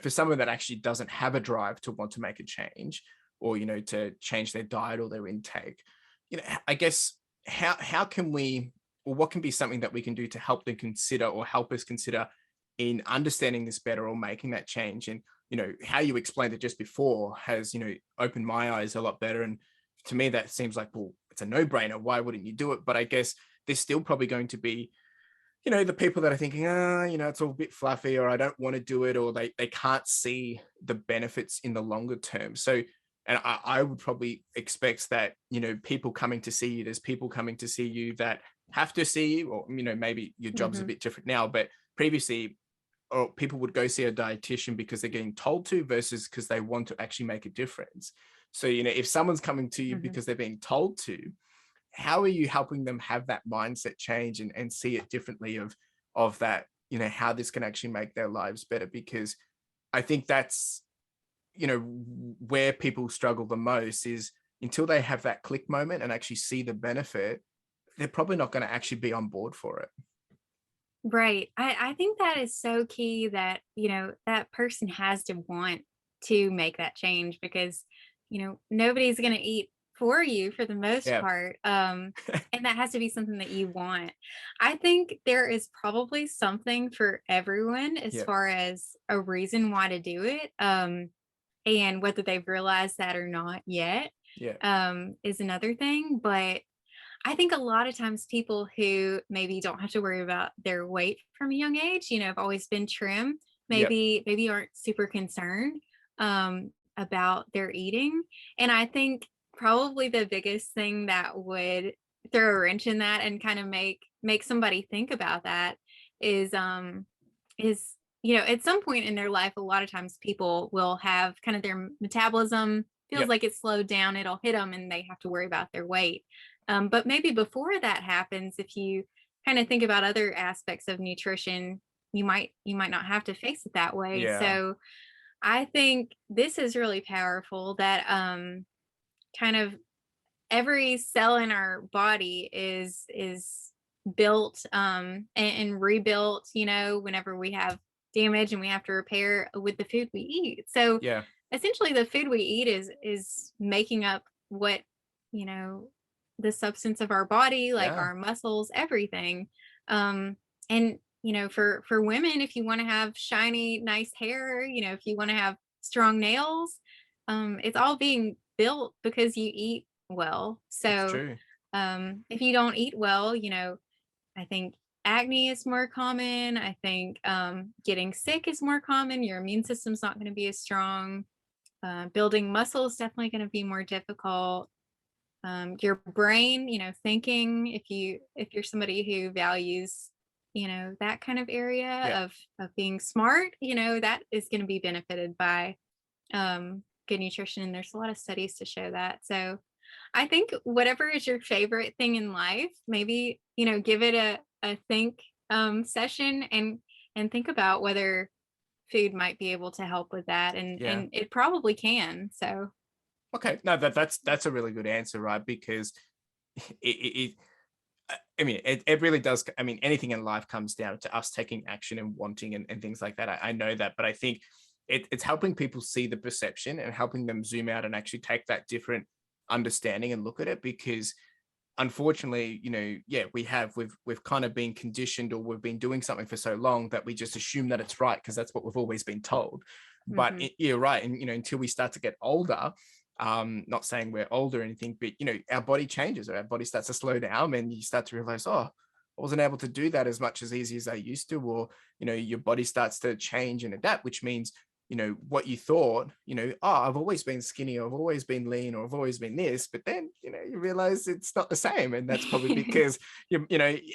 for someone that actually doesn't have a drive to want to make a change or, to change their diet or their intake, I guess how can we, or what can be something that we can do to help them consider or help us consider in understanding this better or making that change? And, how you explained it just before has, opened my eyes a lot better. And to me, that seems like, well, it's a no-brainer. Why wouldn't you do it? But I guess there's still probably going to be, the people that are thinking, it's all a bit fluffy, or I don't want to do it, or they can't see the benefits in the longer term. So, and I would probably expect that, people coming to see you, there's people coming to see you that have to see you, or, maybe your job's a bit different now, but previously, or people would go see a dietitian because they're getting told to versus because they want to actually make a difference. So, if someone's coming to you because they're being told to, how are you helping them have that mindset change and see it differently of that, how this can actually make their lives better? Because I think that's, where people struggle the most is until they have that click moment and actually see the benefit, they're probably not going to actually be on board for it. Right. I think that is so key that, that person has to want to make that change, because nobody's going to eat for you for the most Yeah. part, and that has to be something that you want. I think there is probably something for everyone as Yeah. far as a reason why to do it, and whether they've realized that or not yet, Yeah. is another thing. But I think a lot of times people who maybe don't have to worry about their weight from a young age, have always been trim, Yep. maybe aren't super concerned about their eating. And I think probably the biggest thing that would throw a wrench in that and kind of make somebody think about that is at some point in their life, a lot of times people will have kind of their metabolism feels Yep. like it's slowed down, it'll hit them and they have to worry about their weight. But maybe before that happens, if you kind of think about other aspects of nutrition, you might not have to face it that way. Yeah. So I think this is really powerful that kind of every cell in our body is built and rebuilt, whenever we have damage and we have to repair with the food we eat. So Yeah. essentially the food we eat is making up what, you know, the substance of our body, like Yeah. our muscles, everything. And for women, if you want to have shiny, nice hair, if you want to have strong nails, it's all being built because you eat well. It's So true. if you don't eat well, I think acne is more common. I think getting sick is more common. Your immune system's not going to be as strong. Building muscle is definitely going to be more difficult. Your brain, thinking, if you're somebody who values, that kind of area Yeah. of being smart, that is going to be benefited by good nutrition. And there's a lot of studies to show that. So I think whatever is your favorite thing in life, maybe, give it a think session and think about whether food might be able to help with that. And Yeah. it probably can. So Okay. No, that's a really good answer, right? Because it I mean, it really does. I mean, anything in life comes down to us taking action and wanting and things like that. I know that, but I think it's helping people see the perception and helping them zoom out and actually take that different understanding and look at it. Because unfortunately, yeah, we've kind of been conditioned, or we've been doing something for so long that we just assume that it's right because that's what we've always been told. But mhm. you're right, and until we start to get older, not saying we're older or anything, but our body changes, or our body starts to slow down, and you start to realize, oh, I wasn't able to do that as much as easy as I used to, or your body starts to change and adapt, which means what you thought, oh, I've always been skinny, or I've always been lean, or I've always been this, but then you realize it's not the same, and that's probably because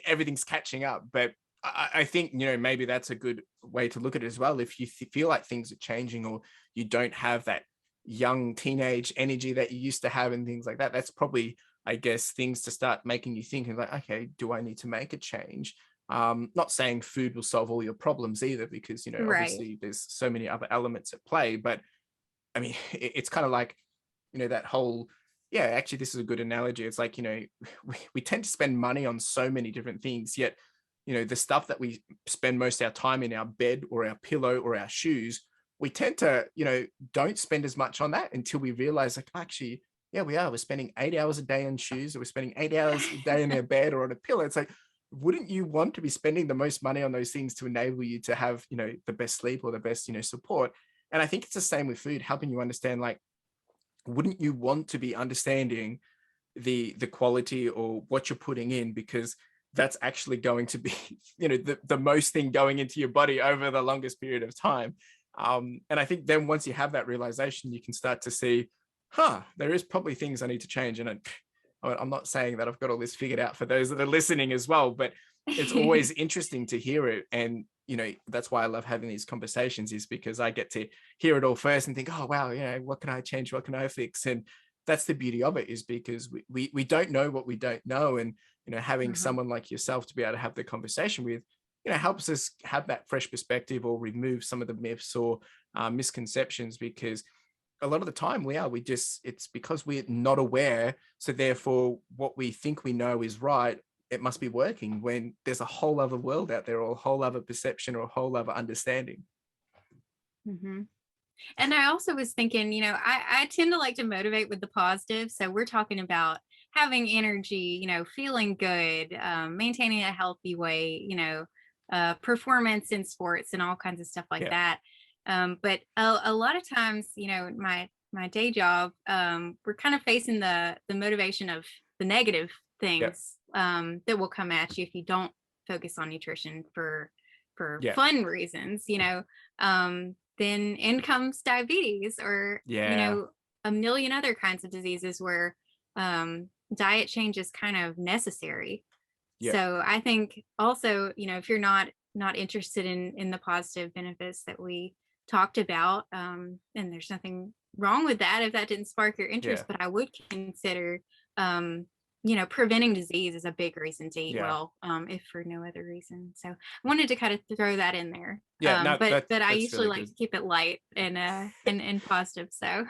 everything's catching up. But I think maybe that's a good way to look at it as well. If you feel like things are changing, or you don't have that young teenage energy that you used to have and things like that, that's probably, I guess, things to start making you think, like, okay, do I need to make a change? Not saying food will solve all your problems either, because Right. obviously there's so many other elements at play. But I mean, it's kind of like that whole, yeah, actually this is a good analogy. It's like we tend to spend money on so many different things, yet the stuff that we spend most of our time in, our bed or our pillow or our shoes, we tend to don't spend as much on that until we realize, like, actually, yeah, we're spending 8 hours a day on shoes, or we're spending 8 hours a day in our bed or on a pillow. It's like, wouldn't you want to be spending the most money on those things to enable you to have the best sleep or the best support? And I think it's the same with food, helping you understand, like, wouldn't you want to be understanding the quality or what you're putting in, because that's actually going to be the most thing going into your body over the longest period of time. And I think then once you have that realization, you can start to see, there is probably things I need to change. And I'm not saying that I've got all this figured out for those that are listening as well, but it's always interesting to hear it. And that's why I love having these conversations, is because I get to hear it all first and think, oh wow, what can I change, what can I fix? And that's the beauty of it, is because we don't know what we don't know. And having Mhm. someone like yourself to be able to have the conversation with helps us have that fresh perspective, or remove some of the myths or misconceptions. Because a lot of the time it's because we're not aware, so therefore what we think we know is right, it must be working, when there's a whole other world out there, or a whole other perception, or a whole other understanding. Mhm. And I also was thinking, I tend to like to motivate with the positive. So we're talking about having energy, feeling good, maintaining a healthy weight, performance in sports and all kinds of stuff like Yeah. that. But a lot of times, my day job, we're kind of facing the motivation of the negative Yeah. things that will come at you if you don't focus on nutrition for Yeah. fun reasons, then in comes diabetes or, Yeah. a million other kinds of diseases where diet change is kind of necessary. Yeah. So I think also, if you're not interested in the positive benefits that we talked about, and there's nothing wrong with that if that didn't spark your Yeah. interest, but I would consider preventing disease is a big reason to eat Yeah. well, if for no other reason. So I wanted to kind of throw that in there. Yeah. No, But I that's usually really like good. to keep it light and positive. So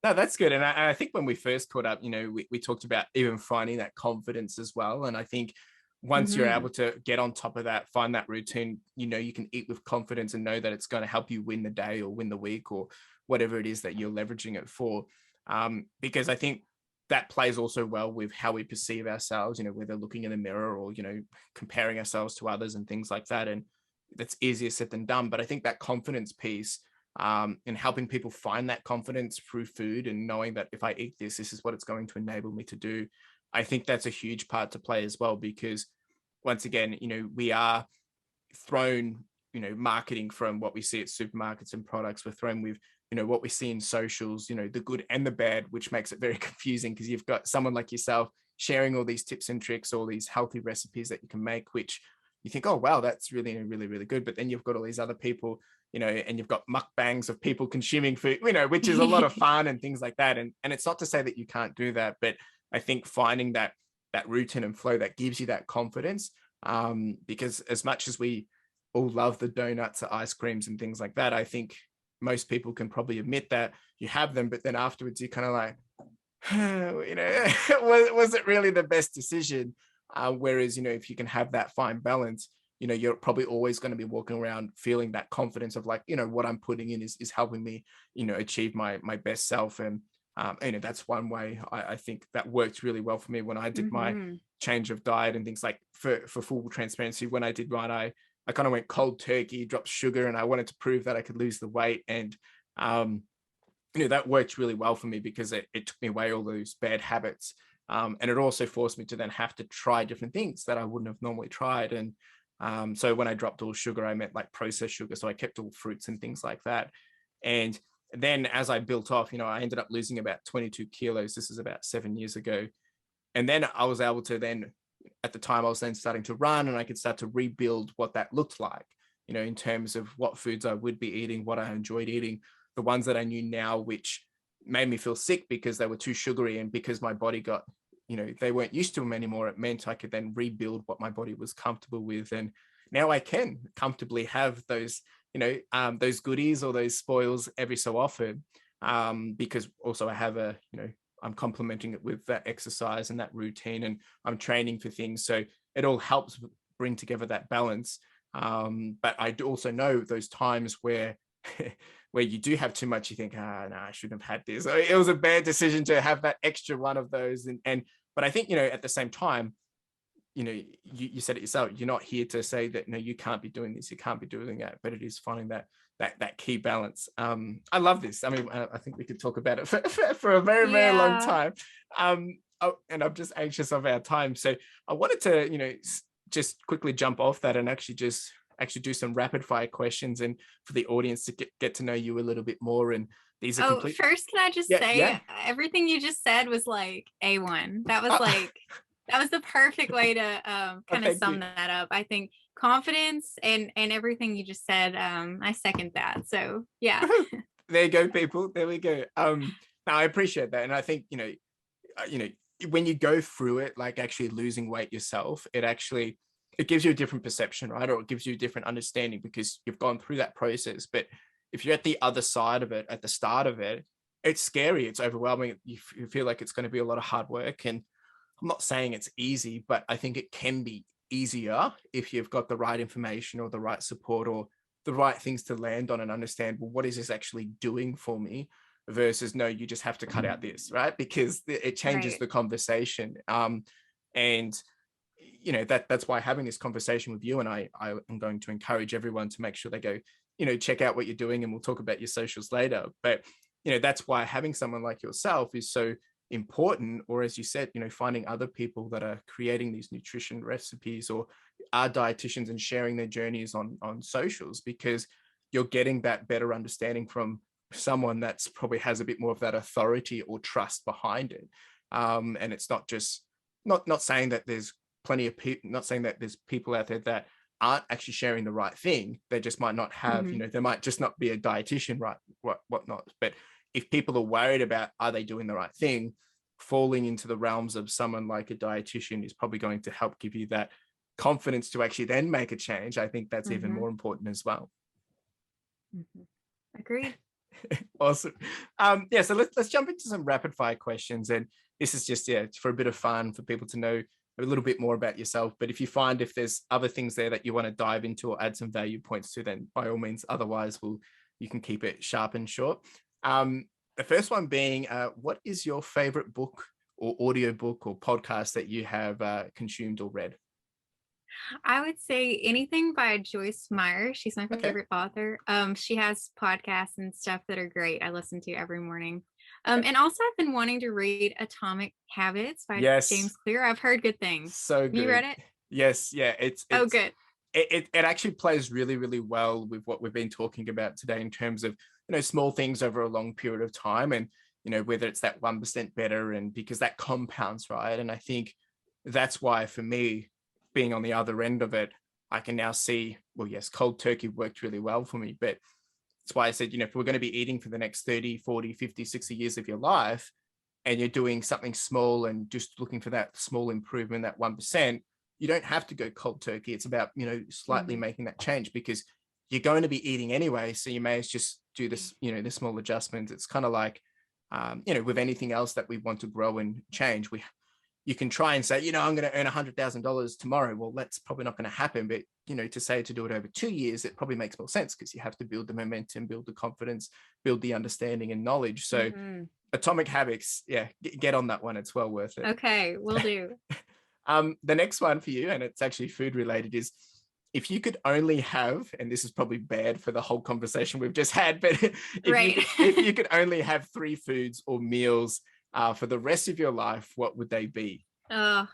No, that's good. And I think when we first caught up, we talked about even finding that confidence as well. And I think once you're able mhm. to get on top of that, find that routine, you can eat with confidence and know that it's going to help you win the day or win the week or whatever it is that you're leveraging it for. Because I think that plays also well with how we perceive ourselves, whether looking in the mirror or, comparing ourselves to others and things like that. And that's easier said than done. But I think that confidence piece, and helping people find that confidence through food and knowing that if I eat this, this is what it's going to enable me to do. I think that's a huge part to play as well, because once again, we are thrown, marketing from what we see at supermarkets and products. We're thrown with, what we see in socials, the good and the bad, which makes it very confusing because you've got someone like yourself sharing all these tips and tricks, all these healthy recipes that you can make, which you think, oh, wow, that's really, really, really good. But then you've got all these other people, and you've got mukbangs of people consuming food, which is a lot of fun and things like that. And it's not to say that you can't do that, but I think finding that routine and flow that gives you that confidence, because as much as we all love the donuts, the ice creams and things like that, I think most people can probably admit that you have them, but then afterwards you're kind of like, was it really the best decision? Whereas, if you can have that fine balance, you're probably always going to be walking around feeling that confidence of like, what I'm putting in is helping me, achieve my best self. And, that's one way I think that worked really well for me when I did my Mhm. change of diet and things. Like for full transparency, when I did mine, I kind of went cold turkey, dropped sugar, and I wanted to prove that I could lose the weight. And, that worked really well for me because it took me away all those bad habits. And it also forced me to then have to try different things that I wouldn't have normally tried. And so when I dropped all sugar, I meant like processed sugar. So I kept all fruits and things like that. And then as I built off, I ended up losing about 22 kilos. This is about 7 years ago. And then I was able to then, at the time, I was then starting to run and I could start to rebuild what that looked like, in terms of what foods I would be eating, what I enjoyed eating, the ones that I knew now, which made me feel sick because they were too sugary and because my body got, they weren't used to them anymore. It meant I could then rebuild what my body was comfortable with. And now I can comfortably have those, those goodies or those spoils every so often, because also I have I'm complementing it with that exercise and that routine, and I'm training for things. So it all helps bring together that balance. But I do also know those times where where you do have too much, you think, no, I shouldn't have had this. It was a bad decision to have that extra one of those. And but I think, at the same time, you said it yourself, you're not here to say that, no, you can't be doing this, you can't be doing that, but it is finding that key balance. I love this. I mean, I think we could talk about it for a very, very long Yeah. time. And I'm just anxious of our time. So I wanted to, just quickly jump off that and actually do some rapid fire questions, and for the audience to get to know you a little bit more. And these are Oh, complete. first, can I just Yeah. say Yeah. everything you just said was like A1. That was the perfect way to Oh, kind of thank sum you. that up. I think confidence and everything you just said, I second that. So yeah. There you go, people. There we go. Now I appreciate that. And I think, you know, when you go through it, like actually losing weight yourself, it gives you a different perception, right? Or it gives you a different understanding because you've gone through that process. But if you're at the other side of it, at the start of it, it's scary. It's overwhelming. You feel like it's going to be a lot of hard work. And I'm not saying it's easy, but I think it can be easier if you've got the right information or the right support, or the right things to land on and understand, well, what is this actually doing for me, versus no, you just have to cut out this, right? Because it changes Right. the conversation. And that's why having this conversation with you, and I am going to encourage everyone to make sure they go, check out what you're doing, and we'll talk about your socials later. But that's why having someone like yourself is so important. Or as you said, finding other people that are creating these nutrition recipes or are dietitians and sharing their journeys on socials, because you're getting that better understanding from someone that's probably has a bit more of that authority or trust behind it. And it's not just not saying that there's plenty of people, not saying that there's people out there that aren't actually sharing the right thing. They just might not have, there might just not be a dietitian, right? Whatnot. But if people are worried about, are they doing the right thing, falling into the realms of someone like a dietitian is probably going to help give you that confidence to actually then make a change. I think that's even more important as well. Agreed. Awesome. So let's jump into some rapid fire questions. And this is just, for a bit of fun for people to know a little bit more about yourself. But if you find if there's other things there that you want to dive into or add some value points to, then by all means, otherwise you can keep it sharp and short. The first one being, what is your favorite book or audio book or podcast that you have consumed or read? I would say anything by Joyce Meyer. She's my favorite author. She has podcasts and stuff that are great. I listen to every morning. And also I've been wanting to read Atomic Habits by James Clear. I've heard good things. So good. You read it? Yes. Yeah. It's good. It actually plays really, really well with what we've been talking about today in terms of, small things over a long period of time, and, whether it's that 1% better, and because that compounds, right? And I think that's why for me, being on the other end of it, I can now see, well, yes, cold turkey worked really well for me, but that's why I said, if we're going to be eating for the next 30, 40, 50, 60 years of your life, and you're doing something small and just looking for that small improvement, that 1%, you don't have to go cold turkey. It's about, slightly making that change, because you're going to be eating anyway. So you may as just do this, the small adjustments. It's kind of like, with anything else that we want to grow and change, you can try and say, I'm going to earn $100,000 tomorrow. Well, that's probably not going to happen. But, to do it over 2 years, it probably makes more sense, because you have to build the momentum, build the confidence, build the understanding and knowledge. So Atomic Habits, get on that one. It's well worth it. Okay, will do. The next one for you, and it's actually food related, is if you could only have, and this is probably bad for the whole conversation we've just had, but if you could only have 3 foods or meals for the rest of your life, what would they be? Well,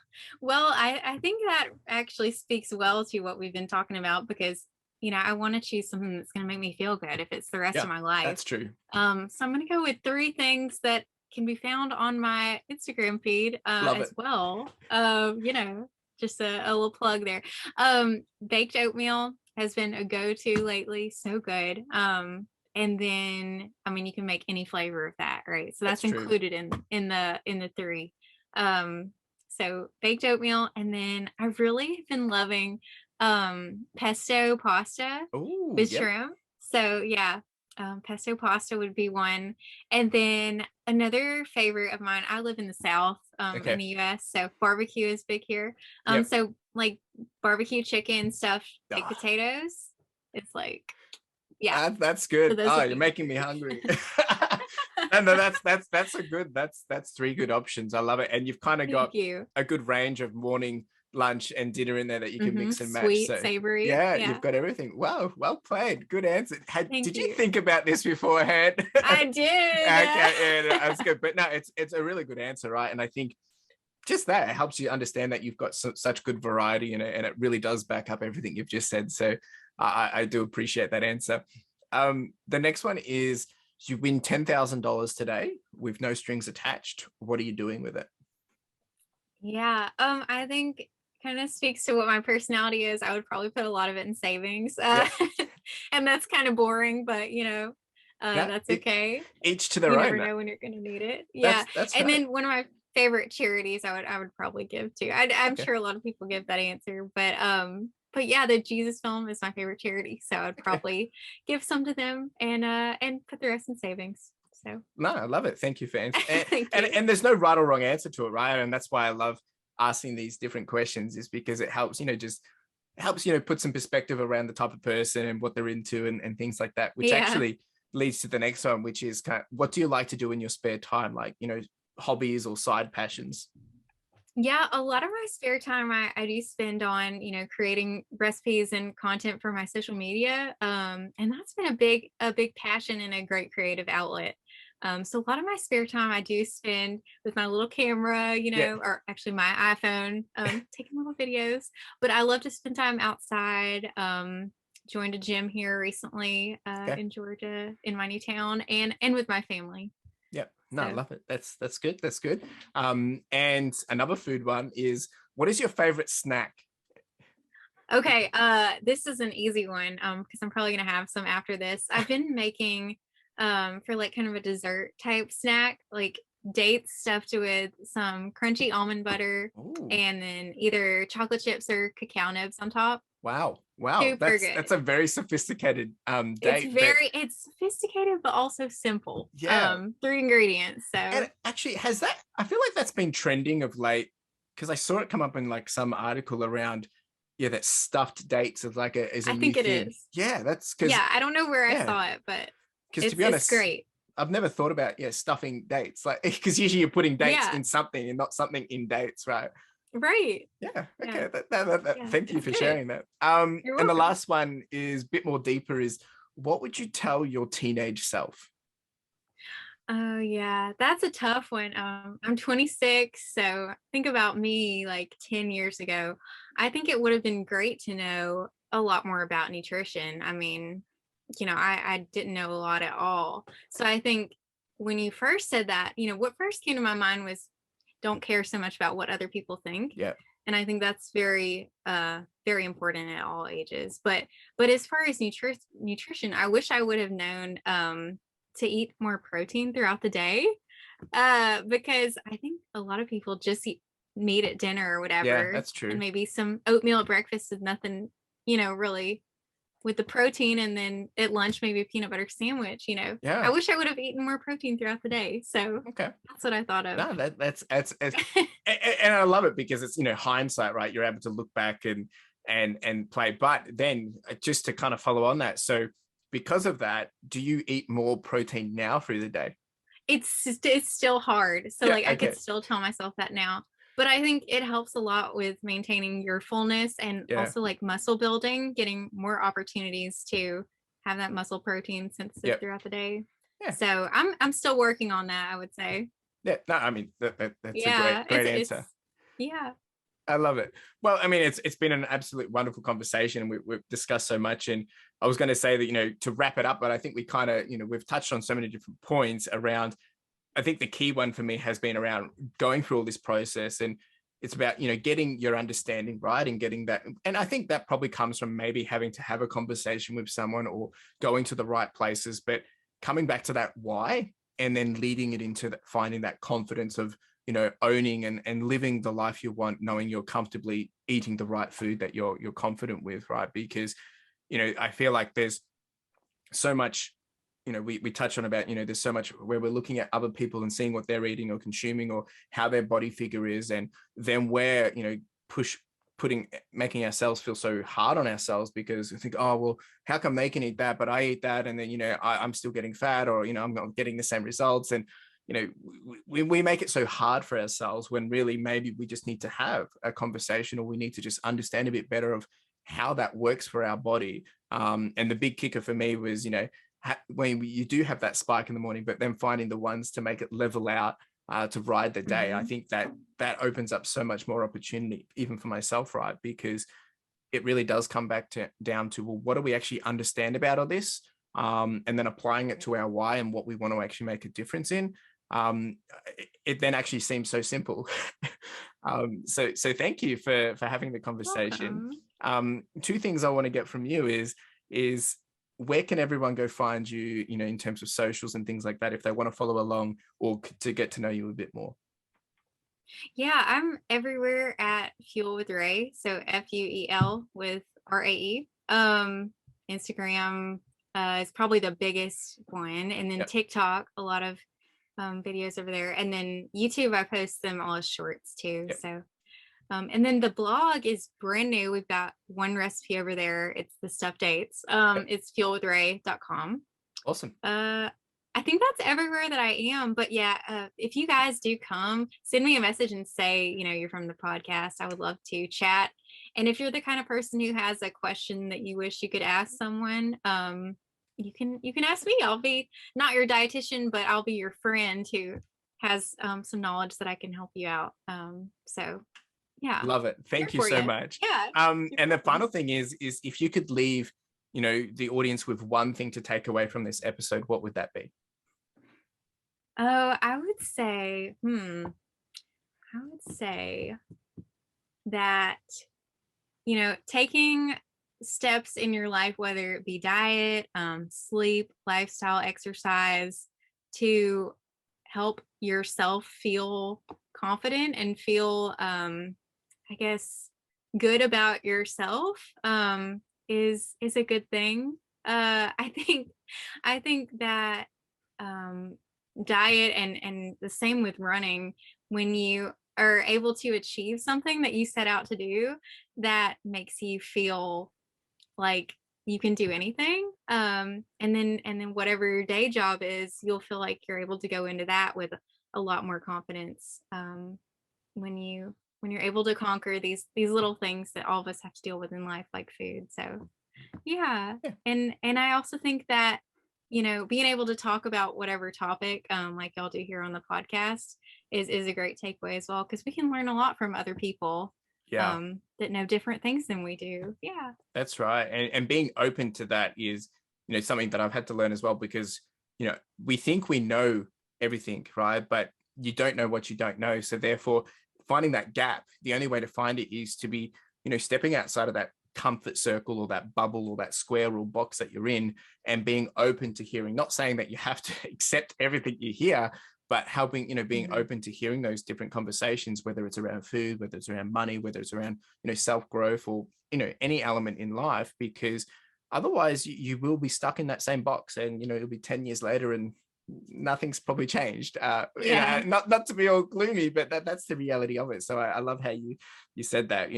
I think that actually speaks well to what we've been talking about, because, I want to choose something that's going to make me feel good if it's the rest of my life. That's true. So I'm going to go with 3 things that can be found on my Instagram feed as well. Just a little plug there. Baked oatmeal has been a go-to lately. So good. And then, you can make any flavor of that, right? So that's included in the 3. So baked oatmeal, and then I've really been loving pesto pasta with shrimp. So pesto pasta would be one. And then another favorite of mine, I live in the South in the US, so barbecue is big here. So like barbecue chicken, stuffed baked potatoes. It's like, that's good. So you're making me hungry. No, that's 3 good options. I love it. And you've kind of got a good range of morning, lunch, and dinner in there that you can mix and match. Sweet, savory. You've got everything. Wow, well played. Good answer. Did you think about this beforehand? I did. Okay, that's good. But no, it's a really good answer, right? And I think just that, it helps you understand that you've got such good variety in it, and it really does back up everything you've just said. So I do appreciate that answer. The next one is, you win $10,000 today with no strings attached. What are you doing with it? I think kind of speaks to what my personality is. I would probably put a lot of it in savings. And that's kind of boring, but that's okay. Each to their own. You never know when you're going to need it. That's and then one of my favorite charities I would probably give to. I'm sure a lot of people give that answer, but the Jesus Film is my favorite charity, so I'd probably give some to them and put the rest in savings. So no, I love it. Thank you for answering. And there's no right or wrong answer to it, right? And that's why I love asking these different questions, is because it helps, just helps, put some perspective around the type of person and what they're into and things like that, which Yeah. actually leads to the next one, which is what do you like to do in your spare time? Like, hobbies or side passions? Yeah, a lot of my spare time I do spend on, creating recipes and content for my social media. And that's been a big passion and a great creative outlet. So a lot of my spare time I do spend with my little camera, Yeah. or actually my iPhone, taking little videos. But I love to spend time outside. Joined a gym here recently Okay. in Georgia in my new town, and with my family. Yep. No, I So. love it. That's good. That's good. And another food one is, what is your favorite snack? Okay, this is an easy one, because I'm probably gonna have some after this. I've been making, for like kind of a dessert type snack, like dates stuffed with some crunchy almond butter Ooh. and then either chocolate chips or cacao nibs on top. Wow. Wow. Super That's good. a very sophisticated date, but It's sophisticated but also simple. yeah. Three ingredients. So And actually, I feel like that's been trending of late, because I saw it come up in like some article around, yeah, that stuffed dates is a I new think it thing. is. Yeah, that's because, Yeah, I don't know where I yeah, saw it, but because to be it's honest, great. I've never thought about, yeah, stuffing dates, like, because usually you're putting dates Yeah, in something and not something in dates, right? right. Yeah. Yeah, Okay. yeah, Thank you it's for good. sharing that. You're And the welcome. last one is a bit more deeper. Is what would you tell your teenage self? Oh yeah, that's a tough one. I'm 26, so think about me like 10 years ago. I think it would have been great to know a lot more about nutrition. I mean, I didn't know a lot at all. So I think when you first said that, what first came to my mind was don't care so much about what other people think. Yeah. And I think that's very important at all ages. But as far as nutrition, I wish I would have known to eat more protein throughout the day, because I think a lot of people just eat meat at dinner or Yeah, whatever, that's and true. maybe some oatmeal at breakfast with nothing, really with the protein, and then at lunch maybe a peanut butter sandwich. I Yeah. wish I would have eaten more protein throughout the day. So Okay. that's what I thought of. No, and I love it because it's, hindsight, right? You're able to look back and play. But then, just to kind of follow on that, so because of that, do you eat more protein now through the day? It's still hard. So Yeah. like I could Okay. still tell myself that now. But I think it helps a lot with maintaining your fullness and Yeah. also like muscle building, getting more opportunities to have that muscle protein synthesis Yep. throughout the day. Yeah. So I'm still working on that, I would say. Yeah. No, I mean that's a Yeah, great answer. yeah. I love it. Well, I mean, it's been an absolute wonderful conversation. We've discussed so much, and I was going to say that, to wrap it up, but I think we kind of, we've touched on so many different points around. I think the key one for me has been around going through all this process, and it's about, getting your understanding right and getting that. And I think that probably comes from maybe having to have a conversation with someone or going to the right places, but coming back to that why, and then leading it into finding that confidence of, owning and living the life you want, knowing you're comfortably eating the right food that you're confident with, right? Because, I feel like there's so much, we touch on about, there's so much where we're looking at other people and seeing what they're eating or consuming or how their body figure is, and then we're, making ourselves feel so hard on ourselves because we think, oh well, how come they can eat that but I eat that, and then, I'm still getting fat, or, I'm not getting the same results. And, we make it so hard for ourselves when really maybe we just need to have a conversation, or we need to just understand a bit better of how that works for our body. And the big kicker for me was, when you do have that spike in the morning, but then finding the ones to make it level out, to ride the day. I Mhm. think that opens up so much more opportunity, even for myself, right? Because it really does come back down to, well, what do we actually understand about all this? And then applying it to our why and what we want to actually make a difference in. It then actually seems so simple. So thank you for having the conversation. Welcome. Two things I want to get from you is where can everyone go find you, in terms of socials and things like that, if they want to follow along or to get to know you a bit more? Yeah, I'm everywhere at Fuel with Rae. So FUEL with RAE. Instagram is probably the biggest one. And then Yep. TikTok, a lot of videos over there. And then YouTube, I post them all as shorts too. Yep. So And then the blog is brand new. We've got one recipe over there. It's the stuffed dates. It's fuelwithrae.com. Awesome. I think that's everywhere that I am. But yeah, if you guys do come, send me a message and say, you're from the podcast. I would love to chat. And if you're the kind of person who has a question that you wish you could ask someone, you can ask me. I'll be not your dietitian, but I'll be your friend who has some knowledge that I can help you out. So yeah. Love it. Thank you so much. Yeah. And the final thing is if you could leave, the audience with one thing to take away from this episode, what would that be? Oh, I would say that, taking steps in your life, whether it be diet, sleep, lifestyle, exercise, to help yourself feel confident and feel, I guess, good about yourself, is a good thing. I think that diet and the same with running, when you are able to achieve something that you set out to do, that makes you feel like you can do anything. And then whatever your day job is, you'll feel like you're able to go into that with a lot more confidence, when you're able to conquer these little things that all of us have to deal with in life, like food. So yeah. And I also think that, being able to talk about whatever topic, like y'all do here on the podcast, is a great takeaway as well, because we can learn a lot from other people that know different things than we do. Yeah, that's right. And being open to that is, something that I've had to learn as well, because, we think we know everything, right? But you don't know what you don't know. So therefore, finding that gap, the only way to find it is to be, stepping outside of that comfort circle or that bubble or that square or box that you're in, and being open to hearing, not saying that you have to accept everything you hear, but helping, being open to hearing those different conversations, whether it's around food, whether it's around money, whether it's around, self-growth, or, any element in life, because otherwise you will be stuck in that same box, and, it'll be 10 years later and nothing's probably changed. Not to be all gloomy, but that's the reality of it. So I love how you said that,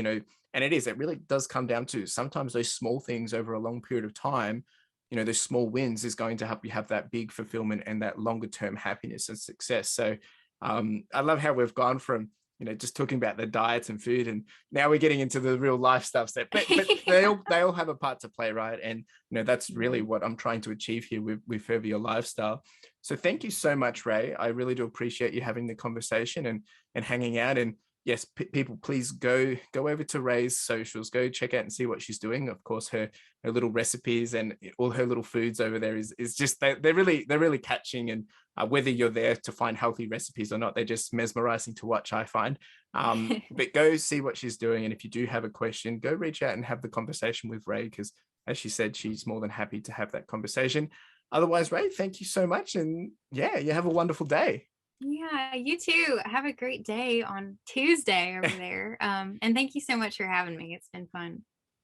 and it really does come down to sometimes those small things over a long period of time, those small wins is going to help you have that big fulfillment and that longer term happiness and success. So I love how we've gone from, just talking about the diets and food, and now we're getting into the real life stuff. But they all have a part to play, right? And that's really what I'm trying to achieve here with Further Your Lifestyle. So thank you so much, Rae. I really do appreciate you having the conversation and hanging out. And yes, people, please go over to Rae's socials, go check out and see what she's doing. Of course, her little recipes and all her little foods over there is just, they're really catching. And whether you're there to find healthy recipes or not, they're just mesmerizing to watch, I find. But go see what she's doing. And if you do have a question, go reach out and have the conversation with Rae, because as she said, she's more than happy to have that conversation. Otherwise, Rae, thank you so much. And yeah, you have a wonderful day. Yeah, you too. Have a great day on Tuesday over there. And thank you so much for having me. It's been fun.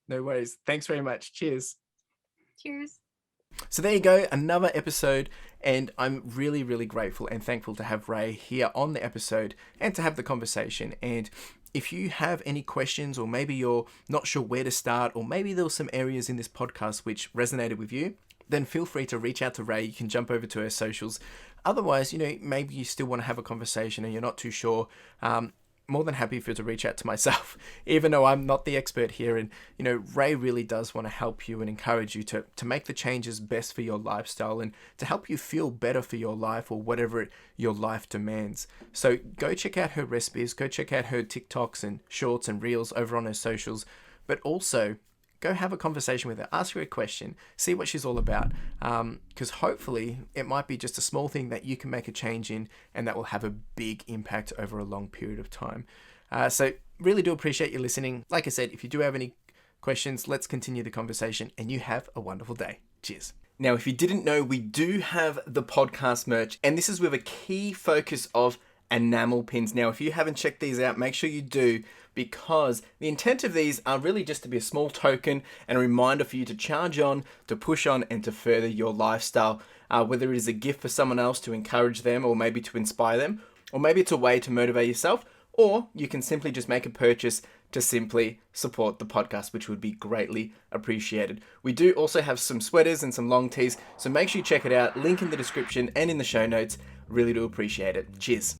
No worries. Thanks very much. Cheers. Cheers. So there you go, another episode, and I'm really, really grateful and thankful to have Rae here on the episode and to have the conversation. And if you have any questions, or maybe you're not sure where to start, or maybe there were some areas in this podcast which resonated with you, then feel free to reach out to Rae. You can jump over to her socials. Otherwise, maybe you still want to have a conversation and you're not too sure. More than happy for you to reach out to myself, even though I'm not the expert here. And, Rae really does want to help you and encourage you to make the changes best for your lifestyle and to help you feel better for your life, or whatever your life demands. So go check out her recipes, go check out her TikToks and shorts and reels over on her socials, but also go have a conversation with her, ask her a question, see what she's all about, because hopefully it might be just a small thing that you can make a change in, and that will have a big impact over a long period of time. So really do appreciate you listening. Like I said, if you do have any questions, let's continue the conversation, and you have a wonderful day. Cheers. Now, if you didn't know, we do have the podcast merch, and this is with a key focus of enamel pins. Now, if you haven't checked these out, make sure you do, because the intent of these are really just to be a small token and a reminder for you to charge on, to push on, and to further your lifestyle. Whether it is a gift for someone else to encourage them, or maybe to inspire them, or maybe it's a way to motivate yourself, or you can simply just make a purchase to simply support the podcast, which would be greatly appreciated. We do also have some sweaters and some long tees, so make sure you check it out. Link in the description and in the show notes. Really do appreciate it. Cheers.